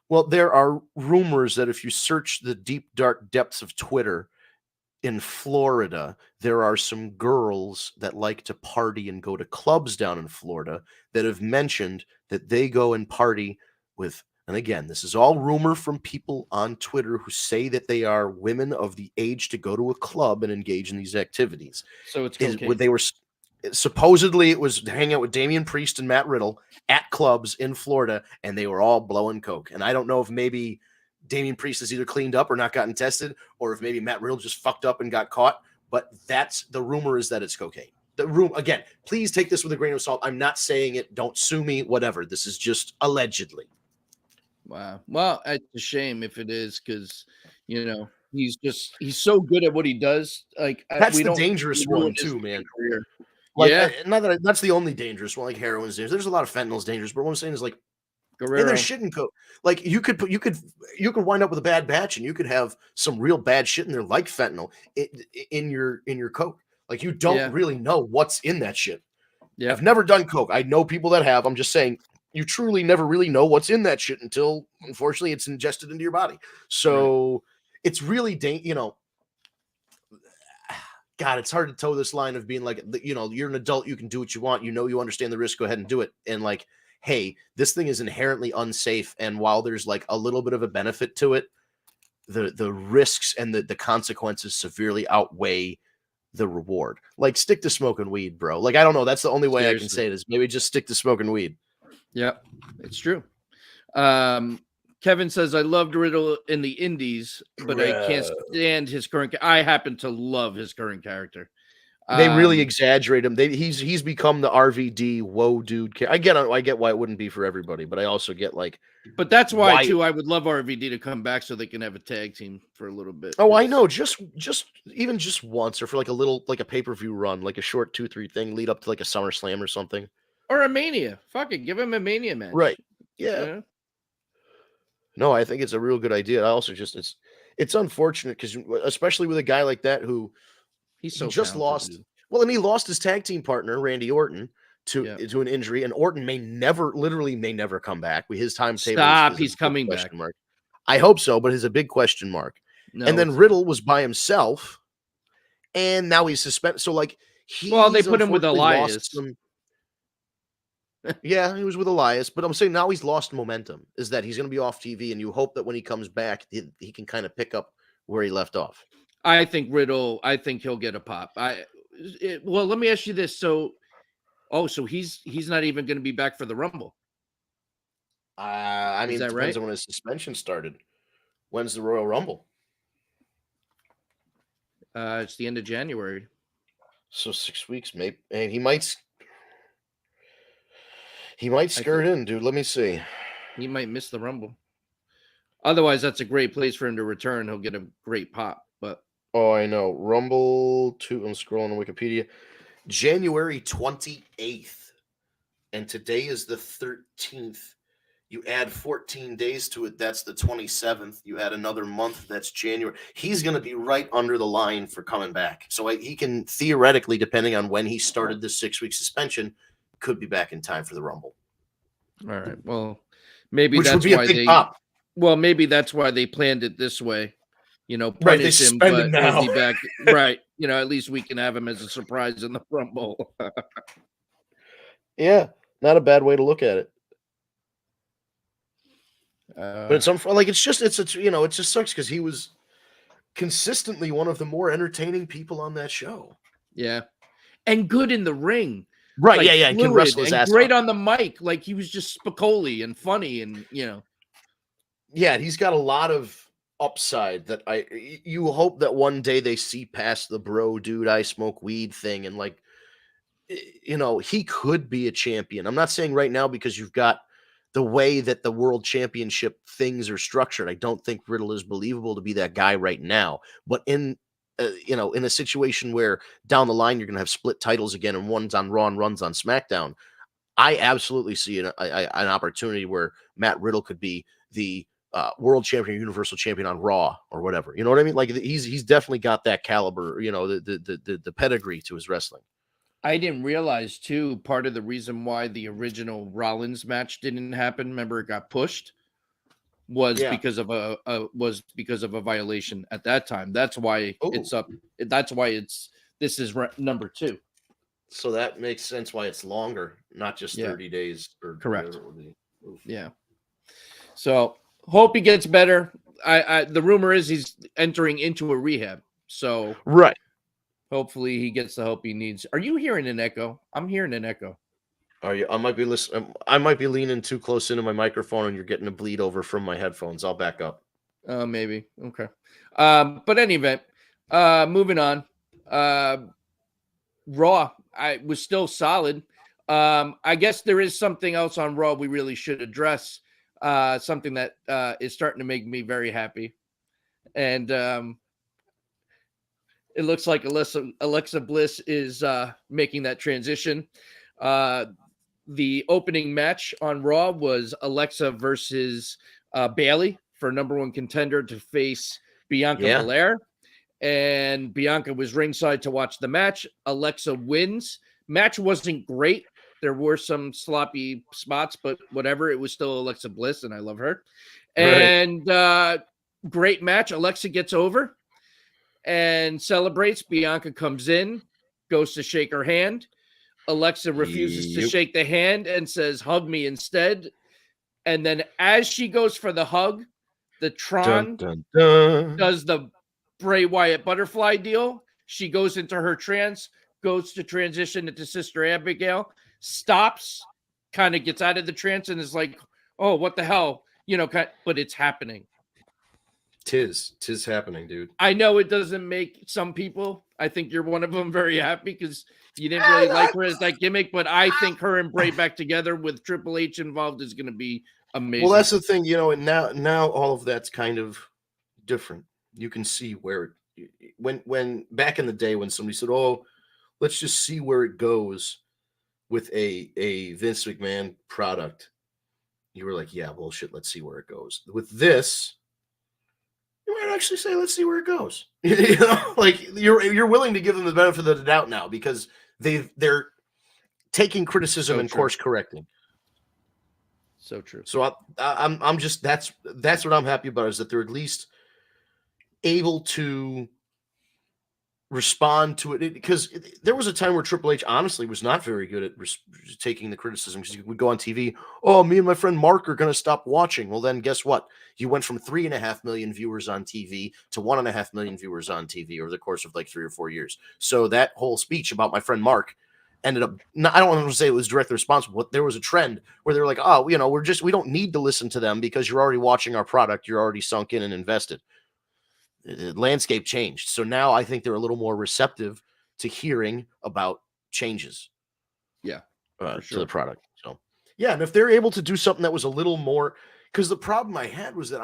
[SPEAKER 2] Well, there are rumors that if you search the deep, dark depths of Twitter in Florida, there are some girls that like to party and go to clubs down in Florida that have mentioned that they go and party with. And again, this is all rumor from people on Twitter who say that they are women of the age to go to a club and engage in these activities.
[SPEAKER 3] So it's cocaine.
[SPEAKER 2] They were supposedly it was hanging out with Damian Priest and Matt Riddle at clubs in Florida, and they were all blowing coke. And I don't know if maybe Damian Priest has either cleaned up or not gotten tested, or if maybe Matt Riddle just fucked up and got caught. But that's the rumor, is that it's cocaine. Again, please take this with a grain of salt. I'm not saying it. Don't sue me. Whatever. This is just allegedly.
[SPEAKER 3] Wow. Well, it's a shame if it is, because, you know, he's so good at what he does. Like,
[SPEAKER 2] that's the dangerous one too, man. Like, that's the only dangerous one. Like heroin's dangerous. There's a lot of fentanyl's dangerous, but what I'm saying is like, there's shit in coke. Like you could wind up with a bad batch, and you could have some real bad shit in there, like fentanyl, in your coke. Like you don't really know what's in that shit. Yeah, I've never done coke. I know people that have. I'm just saying, you truly never really know what's in that shit until, unfortunately, it's ingested into your body. So it's really, God, it's hard to toe this line of being like, you're an adult, you can do what you want. You understand the risk, go ahead and do it. And like, hey, this thing is inherently unsafe. And while there's like a little bit of a benefit to it, the risks and the consequences severely outweigh the reward. Like, stick to smoking weed, bro. Like, I don't know. That's the only way I can say it, is maybe just stick to smoking weed.
[SPEAKER 3] Yeah, it's true. Kevin says, I loved Riddle in the Indies, but I can't stand his current. I happen to love his current character.
[SPEAKER 2] They really exaggerate him. He's become the RVD whoa dude. I get why it wouldn't be for everybody, but I also get like.
[SPEAKER 3] But that's why too. I would love RVD to come back so they can have a tag team for a little bit.
[SPEAKER 2] Oh, I know. Just even just once, or for like a little, like a pay-per-view run, like a short 2-3 thing, lead up to like a SummerSlam or something,
[SPEAKER 3] or a Mania. Fuck it, give him a Mania match.
[SPEAKER 2] Right? Yeah. No, I think it's a real good idea. I also just it's unfortunate because especially with a guy like that who.
[SPEAKER 3] He's so
[SPEAKER 2] just
[SPEAKER 3] talented,
[SPEAKER 2] lost.
[SPEAKER 3] dude.
[SPEAKER 2] Well, and he lost his tag team partner, Randy Orton, to an injury, and Orton may never come back. His timetable.
[SPEAKER 3] Stop. He's coming back.
[SPEAKER 2] Mark. I hope so, but it's a big question mark. No, and then Riddle was by himself, and now he's suspended. So like,
[SPEAKER 3] they put him with Elias.
[SPEAKER 2] Yeah, he was with Elias, but I'm saying now he's lost momentum. Is that he's going to be off TV, and you hope that when he comes back, he can kind of pick up where he left off.
[SPEAKER 3] I think Riddle. I think he'll get a pop. Well, let me ask you this. So he's not even going to be back for the Rumble.
[SPEAKER 2] I mean, it depends on when his suspension started. When's the Royal Rumble?
[SPEAKER 3] It's the end of January.
[SPEAKER 2] So 6 weeks, maybe. And he might skirt in, dude. Let me see.
[SPEAKER 3] He might miss the Rumble. Otherwise, that's a great place for him to return. He'll get a great pop. But
[SPEAKER 2] oh, I know. Rumble 2. I'm scrolling on Wikipedia. January 28th. And today is the 13th. You add 14 days to it. That's the 27th. You add another month. That's January. He's going to be right under the line for coming back. So he can theoretically, depending on when he started this 6-week suspension, could be back in time for the Rumble.
[SPEAKER 3] All right. Well, maybe
[SPEAKER 2] which
[SPEAKER 3] that's
[SPEAKER 2] would be
[SPEAKER 3] why
[SPEAKER 2] a big pop.
[SPEAKER 3] Well, maybe that's why they planned it this way. Punish
[SPEAKER 2] right, they
[SPEAKER 3] him,
[SPEAKER 2] but
[SPEAKER 3] he'll be back. Right. At least we can have him as a surprise in the Rumble.
[SPEAKER 2] Yeah, not a bad way to look at it. But it's it just sucks because he was consistently one of the more entertaining people on that show.
[SPEAKER 3] Yeah, and good in the ring.
[SPEAKER 2] Right? Like, yeah, and can wrestle his ass
[SPEAKER 3] great
[SPEAKER 2] off.
[SPEAKER 3] on the mic. Like he was just Spicoli and funny, and
[SPEAKER 2] Yeah, he's got a lot of upside that you hope that one day they see past the bro dude I smoke weed thing, and like he could be a champion. I'm not saying right now because you've got the way that the world championship things are structured. I don't think Riddle is believable to be that guy right now, but in a situation where down the line you're going to have split titles again and one's on Raw and one's on SmackDown, I absolutely see an opportunity where Matt Riddle could be the world champion, universal champion on Raw or whatever. You know what I mean? Like he's definitely got that caliber, the pedigree to his wrestling.
[SPEAKER 3] I didn't realize too, part of the reason why the original Rollins match didn't happen, remember it got pushed, was because of a violation at that time. That's why it's up. That's why this is number 2.
[SPEAKER 2] So that makes sense why it's longer, not just 30 days. Or
[SPEAKER 3] correct. Yeah. So hope he gets better. The rumor is he's entering into a rehab. So
[SPEAKER 2] right.
[SPEAKER 3] Hopefully he gets the help he needs. Are you hearing an echo? I'm hearing an echo.
[SPEAKER 2] Are you? I might be listening. I might be leaning too close into my microphone, and you're getting a bleed over from my headphones. I'll back up.
[SPEAKER 3] Maybe. Okay. But any event, moving on. Raw, I was still solid. I guess there is something else on Raw we really should address. Something that is starting to make me very happy, and it looks like Alexa Bliss is making that transition. The opening match on Raw was Alexa versus Bayley for number 1 contender to face Bianca Belair. And Bianca was ringside to watch the match. Alexa wins. Match wasn't great. There were some sloppy spots, but whatever. It was still Alexa Bliss, and I love her. And great match. Alexa gets over and celebrates. Bianca comes in, goes to shake her hand. Alexa refuses to shake the hand and says, "Hug me instead." And then as she goes for the hug, the Tron does the Bray Wyatt butterfly deal. She goes into her trance, goes to transition into Sister Abigail, stops, kind of gets out of the trance and is like, "Oh, what the hell?" But it's happening.
[SPEAKER 2] Tis happening, dude.
[SPEAKER 3] I know it doesn't make some people I think you're one of them very happy because you didn't really like her as that gimmick. But I think her and Bray back together with Triple H involved is going to be amazing.
[SPEAKER 2] Well, that's the thing, and now all of that's kind of different. You can see where when back in the day when somebody said, "Oh, let's just see where it goes with a Vince McMahon product," you were like, "Yeah, bullshit. Let's see where it goes." With this, you might actually say, "Let's see where it goes." Like you're willing to give them the benefit of the doubt now because they're taking criticism and course correcting.
[SPEAKER 3] So true.
[SPEAKER 2] So I'm just that's what I'm happy about is that they're at least able to respond to it because there was a time where Triple H honestly was not very good at taking the criticism because you would go on TV. Oh, me and my friend Mark are going to stop watching. Well, then guess what? You went from 3.5 million viewers on TV to 1.5 million viewers on TV over the course of like 3 or 4 years. So that whole speech about my friend Mark ended up, I don't want to say it was directly responsible, but there was a trend where they were like, oh, we don't need to listen to them because you're already watching our product. You're already sunk in and invested. The landscape changed. So now I think they're a little more receptive to hearing about changes.
[SPEAKER 3] Yeah,
[SPEAKER 2] to the product. So yeah, and if they're able to do something that was a little more, because the problem I had was that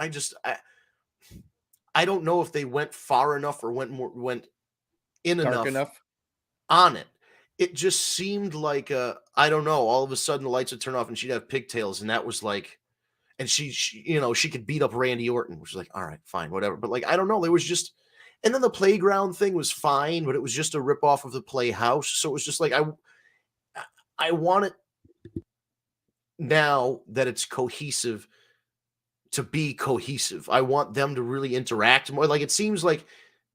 [SPEAKER 2] I don't know if they went far enough or went in
[SPEAKER 3] dark enough
[SPEAKER 2] on it. It just seemed like I don't know. All of a sudden the lights would turn off and she'd have pigtails, and that was like. And she could beat up Randy Orton, which was like, all right, fine, whatever. But like, I don't know. There was just, and then the playground thing was fine, but it was just a ripoff of the Playhouse. So it was just like, I want it now that it's cohesive to be cohesive. I want them to really interact more. Like, it seems like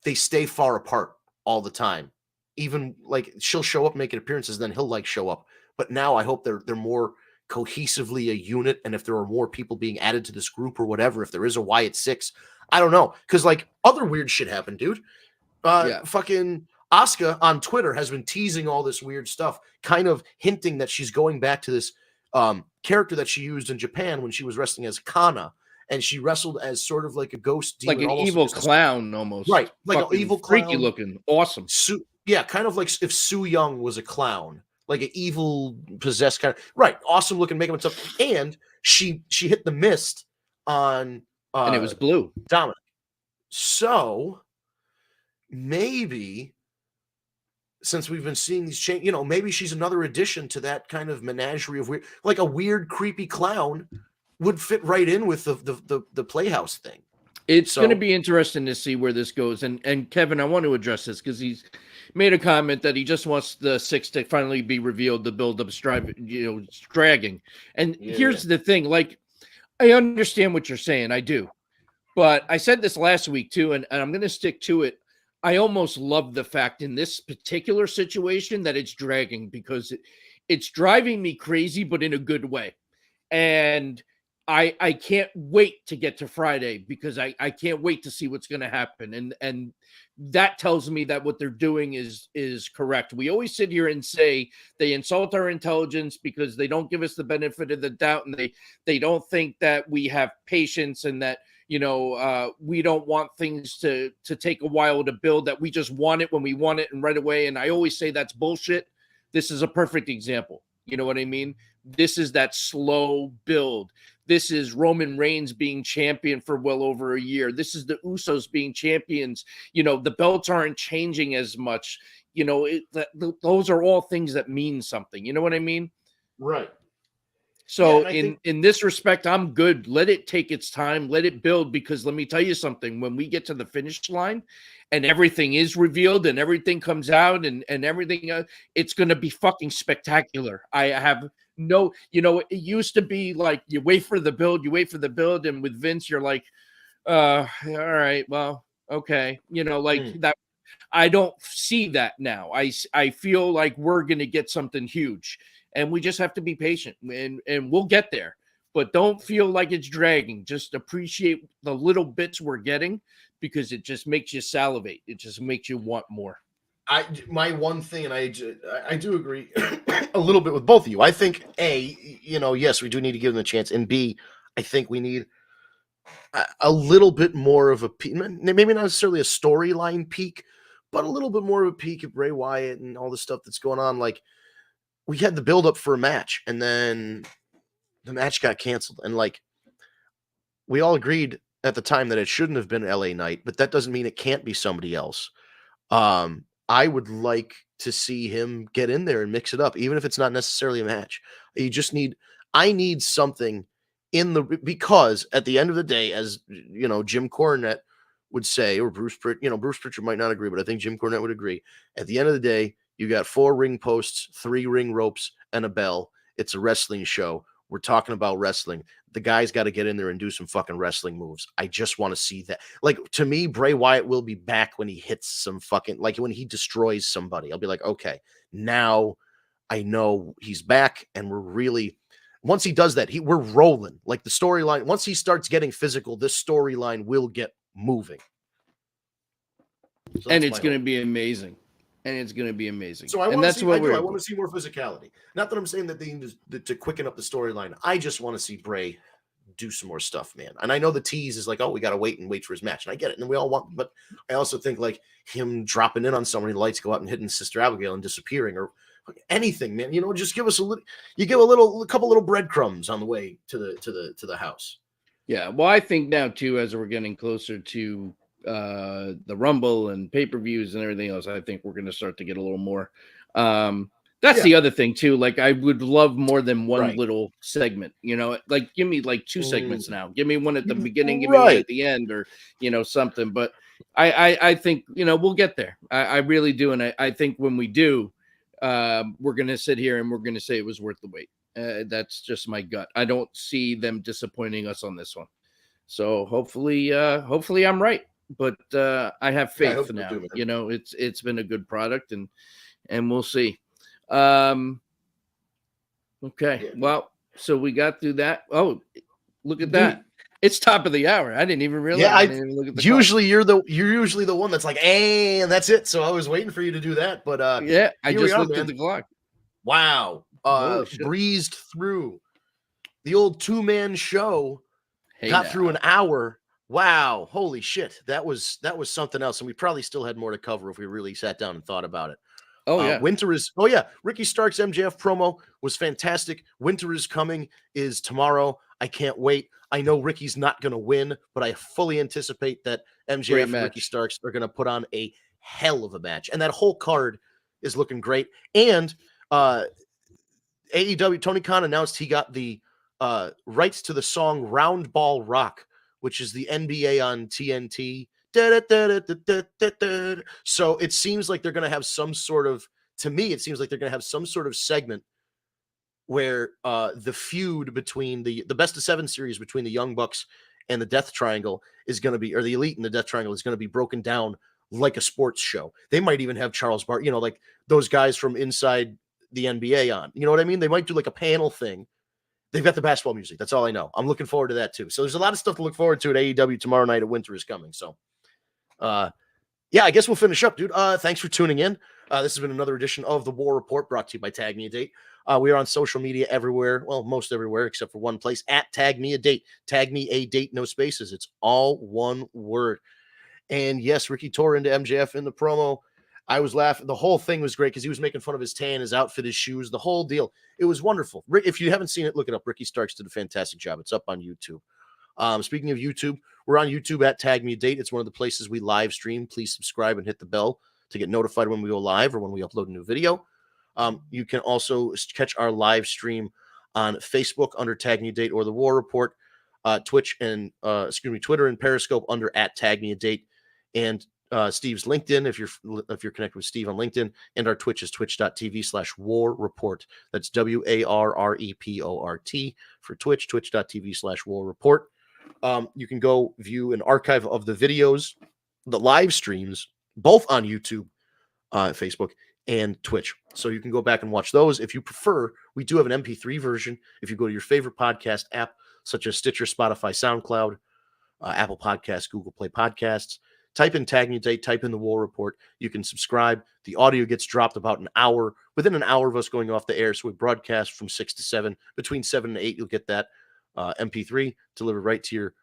[SPEAKER 2] they stay far apart all the time. Even like she'll show up, making appearances, then he'll like show up. But now I hope they're more cohesively a unit, and if there are more people being added to this group or whatever, if there is a Wyatt 6, I don't know, because like other weird shit happened, dude. Fucking Asuka on Twitter has been teasing all this weird stuff, kind of hinting that she's going back to this character that she used in Japan when she was wrestling as Kana, and she wrestled as sort of like a ghost demon,
[SPEAKER 3] like an evil clown almost,
[SPEAKER 2] right? Like an evil clown,
[SPEAKER 3] freaky looking, awesome.
[SPEAKER 2] Yeah, kind of like if Su Yung was a clown. Like an evil possessed kind of right, awesome looking makeup and stuff. And she hit the mist on
[SPEAKER 3] and it was blue.
[SPEAKER 2] Dominic. So maybe since we've been seeing these change, maybe she's another addition to that kind of menagerie of weird, like a weird, creepy clown would fit right in with the Playhouse thing.
[SPEAKER 3] It's going to be interesting to see where this goes. And Kevin, I want to address this because he's made a comment that he just wants the 6 to finally be revealed, the build-up dragging. And here's the thing. Like, I understand what you're saying. I do. But I said this last week too, and I'm going to stick to it. I almost love the fact in this particular situation that it's dragging because it's driving me crazy, but in a good way. And I can't wait to get to Friday because I can't wait to see what's going to happen. And that tells me that what they're doing is correct. We always sit here and say they insult our intelligence because they don't give us the benefit of the doubt, and they don't think that we have patience and that, we don't want things to take a while to build, that we just want it when we want it and right away. And I always say that's bullshit. This is a perfect example. You know what I mean? This is that slow build. This is Roman Reigns being champion for well over a year. This is the Usos being champions. The belts aren't changing as much. Those are all things that mean something. You know what I mean?
[SPEAKER 2] Right.
[SPEAKER 3] So in this respect, I'm good. Let it take its time. Let it build, because let me tell you something. When we get to the finish line and everything is revealed and everything comes out and everything, it's going to be fucking spectacular. I have no, it used to be like you wait for the build. And with Vince, you're like, all right, well, okay. That. I don't see that now. I feel like we're going to get something huge. And we just have to be patient, and we'll get there. But don't feel like it's dragging. Just appreciate the little bits we're getting, because it just makes you salivate. It just makes you want more.
[SPEAKER 2] My one thing, and I do agree a little bit with both of you. I think A, yes, we do need to give them a chance, and B, I think we need a little bit more of a, maybe not necessarily a storyline peak, but a little bit more of a peek at Bray Wyatt and all the stuff that's going on. Like, we had the build up for a match, and then the match got canceled. And like, we all agreed at the time that it shouldn't have been LA Knight, but that doesn't mean it can't be somebody else. I would like to see him get in there and mix it up, even if it's not necessarily a match. I need something because at the end of the day, as you know, Jim Cornette would say, or Bruce Pritchard might not agree, but I think Jim Cornette would agree. At the end of the day, you got 4 ring posts, 3 ring ropes, and a bell. It's a wrestling show. We're talking about wrestling. The guy's got to get in there and do some fucking wrestling moves. I just want to see that. Like, to me, Bray Wyatt will be back when he hits some fucking, like when he destroys somebody. I'll be like, okay, now I know he's back, and we're really, once he does that, we're rolling. Like the storyline, once he starts getting physical, this storyline will get moving.
[SPEAKER 3] So and it's going to be amazing. And it's going to be amazing.
[SPEAKER 2] So I want to see more physicality. Not that I'm saying that they need to quicken up the storyline. I just want to see Bray do some more stuff, man. And I know the tease is like, oh, we got to wait for his match. And I get it. And we all want, but I also think like him dropping in on somebody, the lights go out and hitting Sister Abigail and disappearing or anything, man. You know, just give us a couple little breadcrumbs on the way to the house.
[SPEAKER 3] Yeah. Well, I think now too, as we're getting closer to the Rumble and pay-per-views and everything else, I think we're going to start to get a little more. That's the other thing too. Like, I would love more than one little segment, you know, like give me like 2 segments now. Give me one at the beginning, give me one at the end, or, you know, something. But I think, you know, we'll get there. I really do. And I think when we do, we're going to sit here and we're going to say it was worth the wait. That's just my gut. I don't see them disappointing us on this one. So hopefully I'm right. But I have faith now. You know, it's been a good product, and we'll see. Okay. Well, so we got through that. Oh, look at that. It's top of the hour. I didn't even realize.
[SPEAKER 2] Yeah,
[SPEAKER 3] I didn't even look at the
[SPEAKER 2] usually clock. You're usually the one that's like, hey, and that's it. So I was waiting for you to do that. But
[SPEAKER 3] yeah, I just looked at the clock.
[SPEAKER 2] Wow. Breezed through the old 2-man show. Got through an hour. Wow, holy shit. That was something else. And we probably still had more to cover if we really sat down and thought about it. Ricky Stark's MJF promo was fantastic. Winter is Coming is tomorrow. I can't wait. I know Ricky's not going to win, but I fully anticipate that MJF and Ricky Starks are going to put on a hell of a match. And that whole card is looking great. And AEW, Tony Khan announced he got the rights to the song Round Ball Rock, which is the NBA on TNT. So it seems like they're going to have some sort of, to me, it seems like they're going to have some sort of segment where the feud between the best of 7 series between the Young Bucks and the Death Triangle is going to be, or the Elite and the Death Triangle is going to be broken down like a sports show. They might even have Charles Bart, you know, like those guys from inside the NBA on. You know what I mean? They might do like a panel thing. They've got the basketball music. That's all I know. I'm looking forward to that too. So there's a lot of stuff to look forward to at AEW tomorrow night at Winter is Coming. So, yeah, I guess we'll finish up, dude. Thanks for tuning in. This has been another edition of the War Report brought to you by TagMeADate. We are on social media everywhere. Well, most everywhere except for one place, at TagMeADate. TagMeADate, no spaces. It's all one word. And yes, Ricky tore into MJF in the promo. I was laughing. The whole thing was great because he was making fun of his tan, his outfit, his shoes, the whole deal. It was wonderful. If you haven't seen it, look it up. Ricky Starks did a fantastic job. It's up on YouTube. Speaking of YouTube, we're on YouTube at TagMeADate. It's one of the places we live stream. Please subscribe and hit the bell to get notified when we go live or when we upload a new video. You can also catch our live stream on Facebook under TagMeADate or the War Report, Twitch and Twitter and Periscope under at TagMeADate, and Steve's LinkedIn if you're connected with Steve on LinkedIn, and our Twitch is twitch.tv/War Report. That's WARREPORT for Twitch, twitch.tv/War Report. You can go view an archive of the videos, the live streams, both on YouTube, Facebook, and Twitch. So you can go back and watch those if you prefer. We do have an MP3 version. If you go to your favorite podcast app, such as Stitcher, Spotify, SoundCloud, Apple Podcasts, Google Play Podcasts, type in TagMeADate, type in the War Report. You can subscribe. The audio gets dropped about an hour, within an hour of us going off the air. So we broadcast from 6 to 7. Between 7 and 8, you'll get that MP3 delivered right to your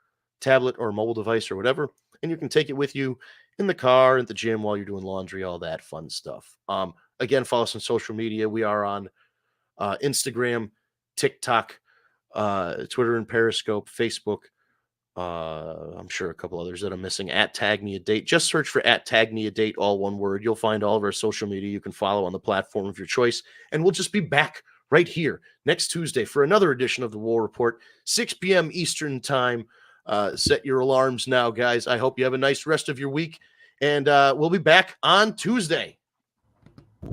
[SPEAKER 2] tablet or mobile device or whatever. And you can take it with you in the car, at the gym, while you're doing laundry, all that fun stuff. Again, follow us on social media. We are on Instagram, TikTok, Twitter and Periscope, Facebook. I'm sure a couple others that I'm missing. At TagMeADate. Just search for at TagMeADate, all one word. You'll find all of our social media you can follow on the platform of your choice. And we'll just be back right here next Tuesday for another edition of the War Report, 6 p.m. Eastern Time. Set your alarms now, guys. I hope you have a nice rest of your week. And we'll be back on Tuesday.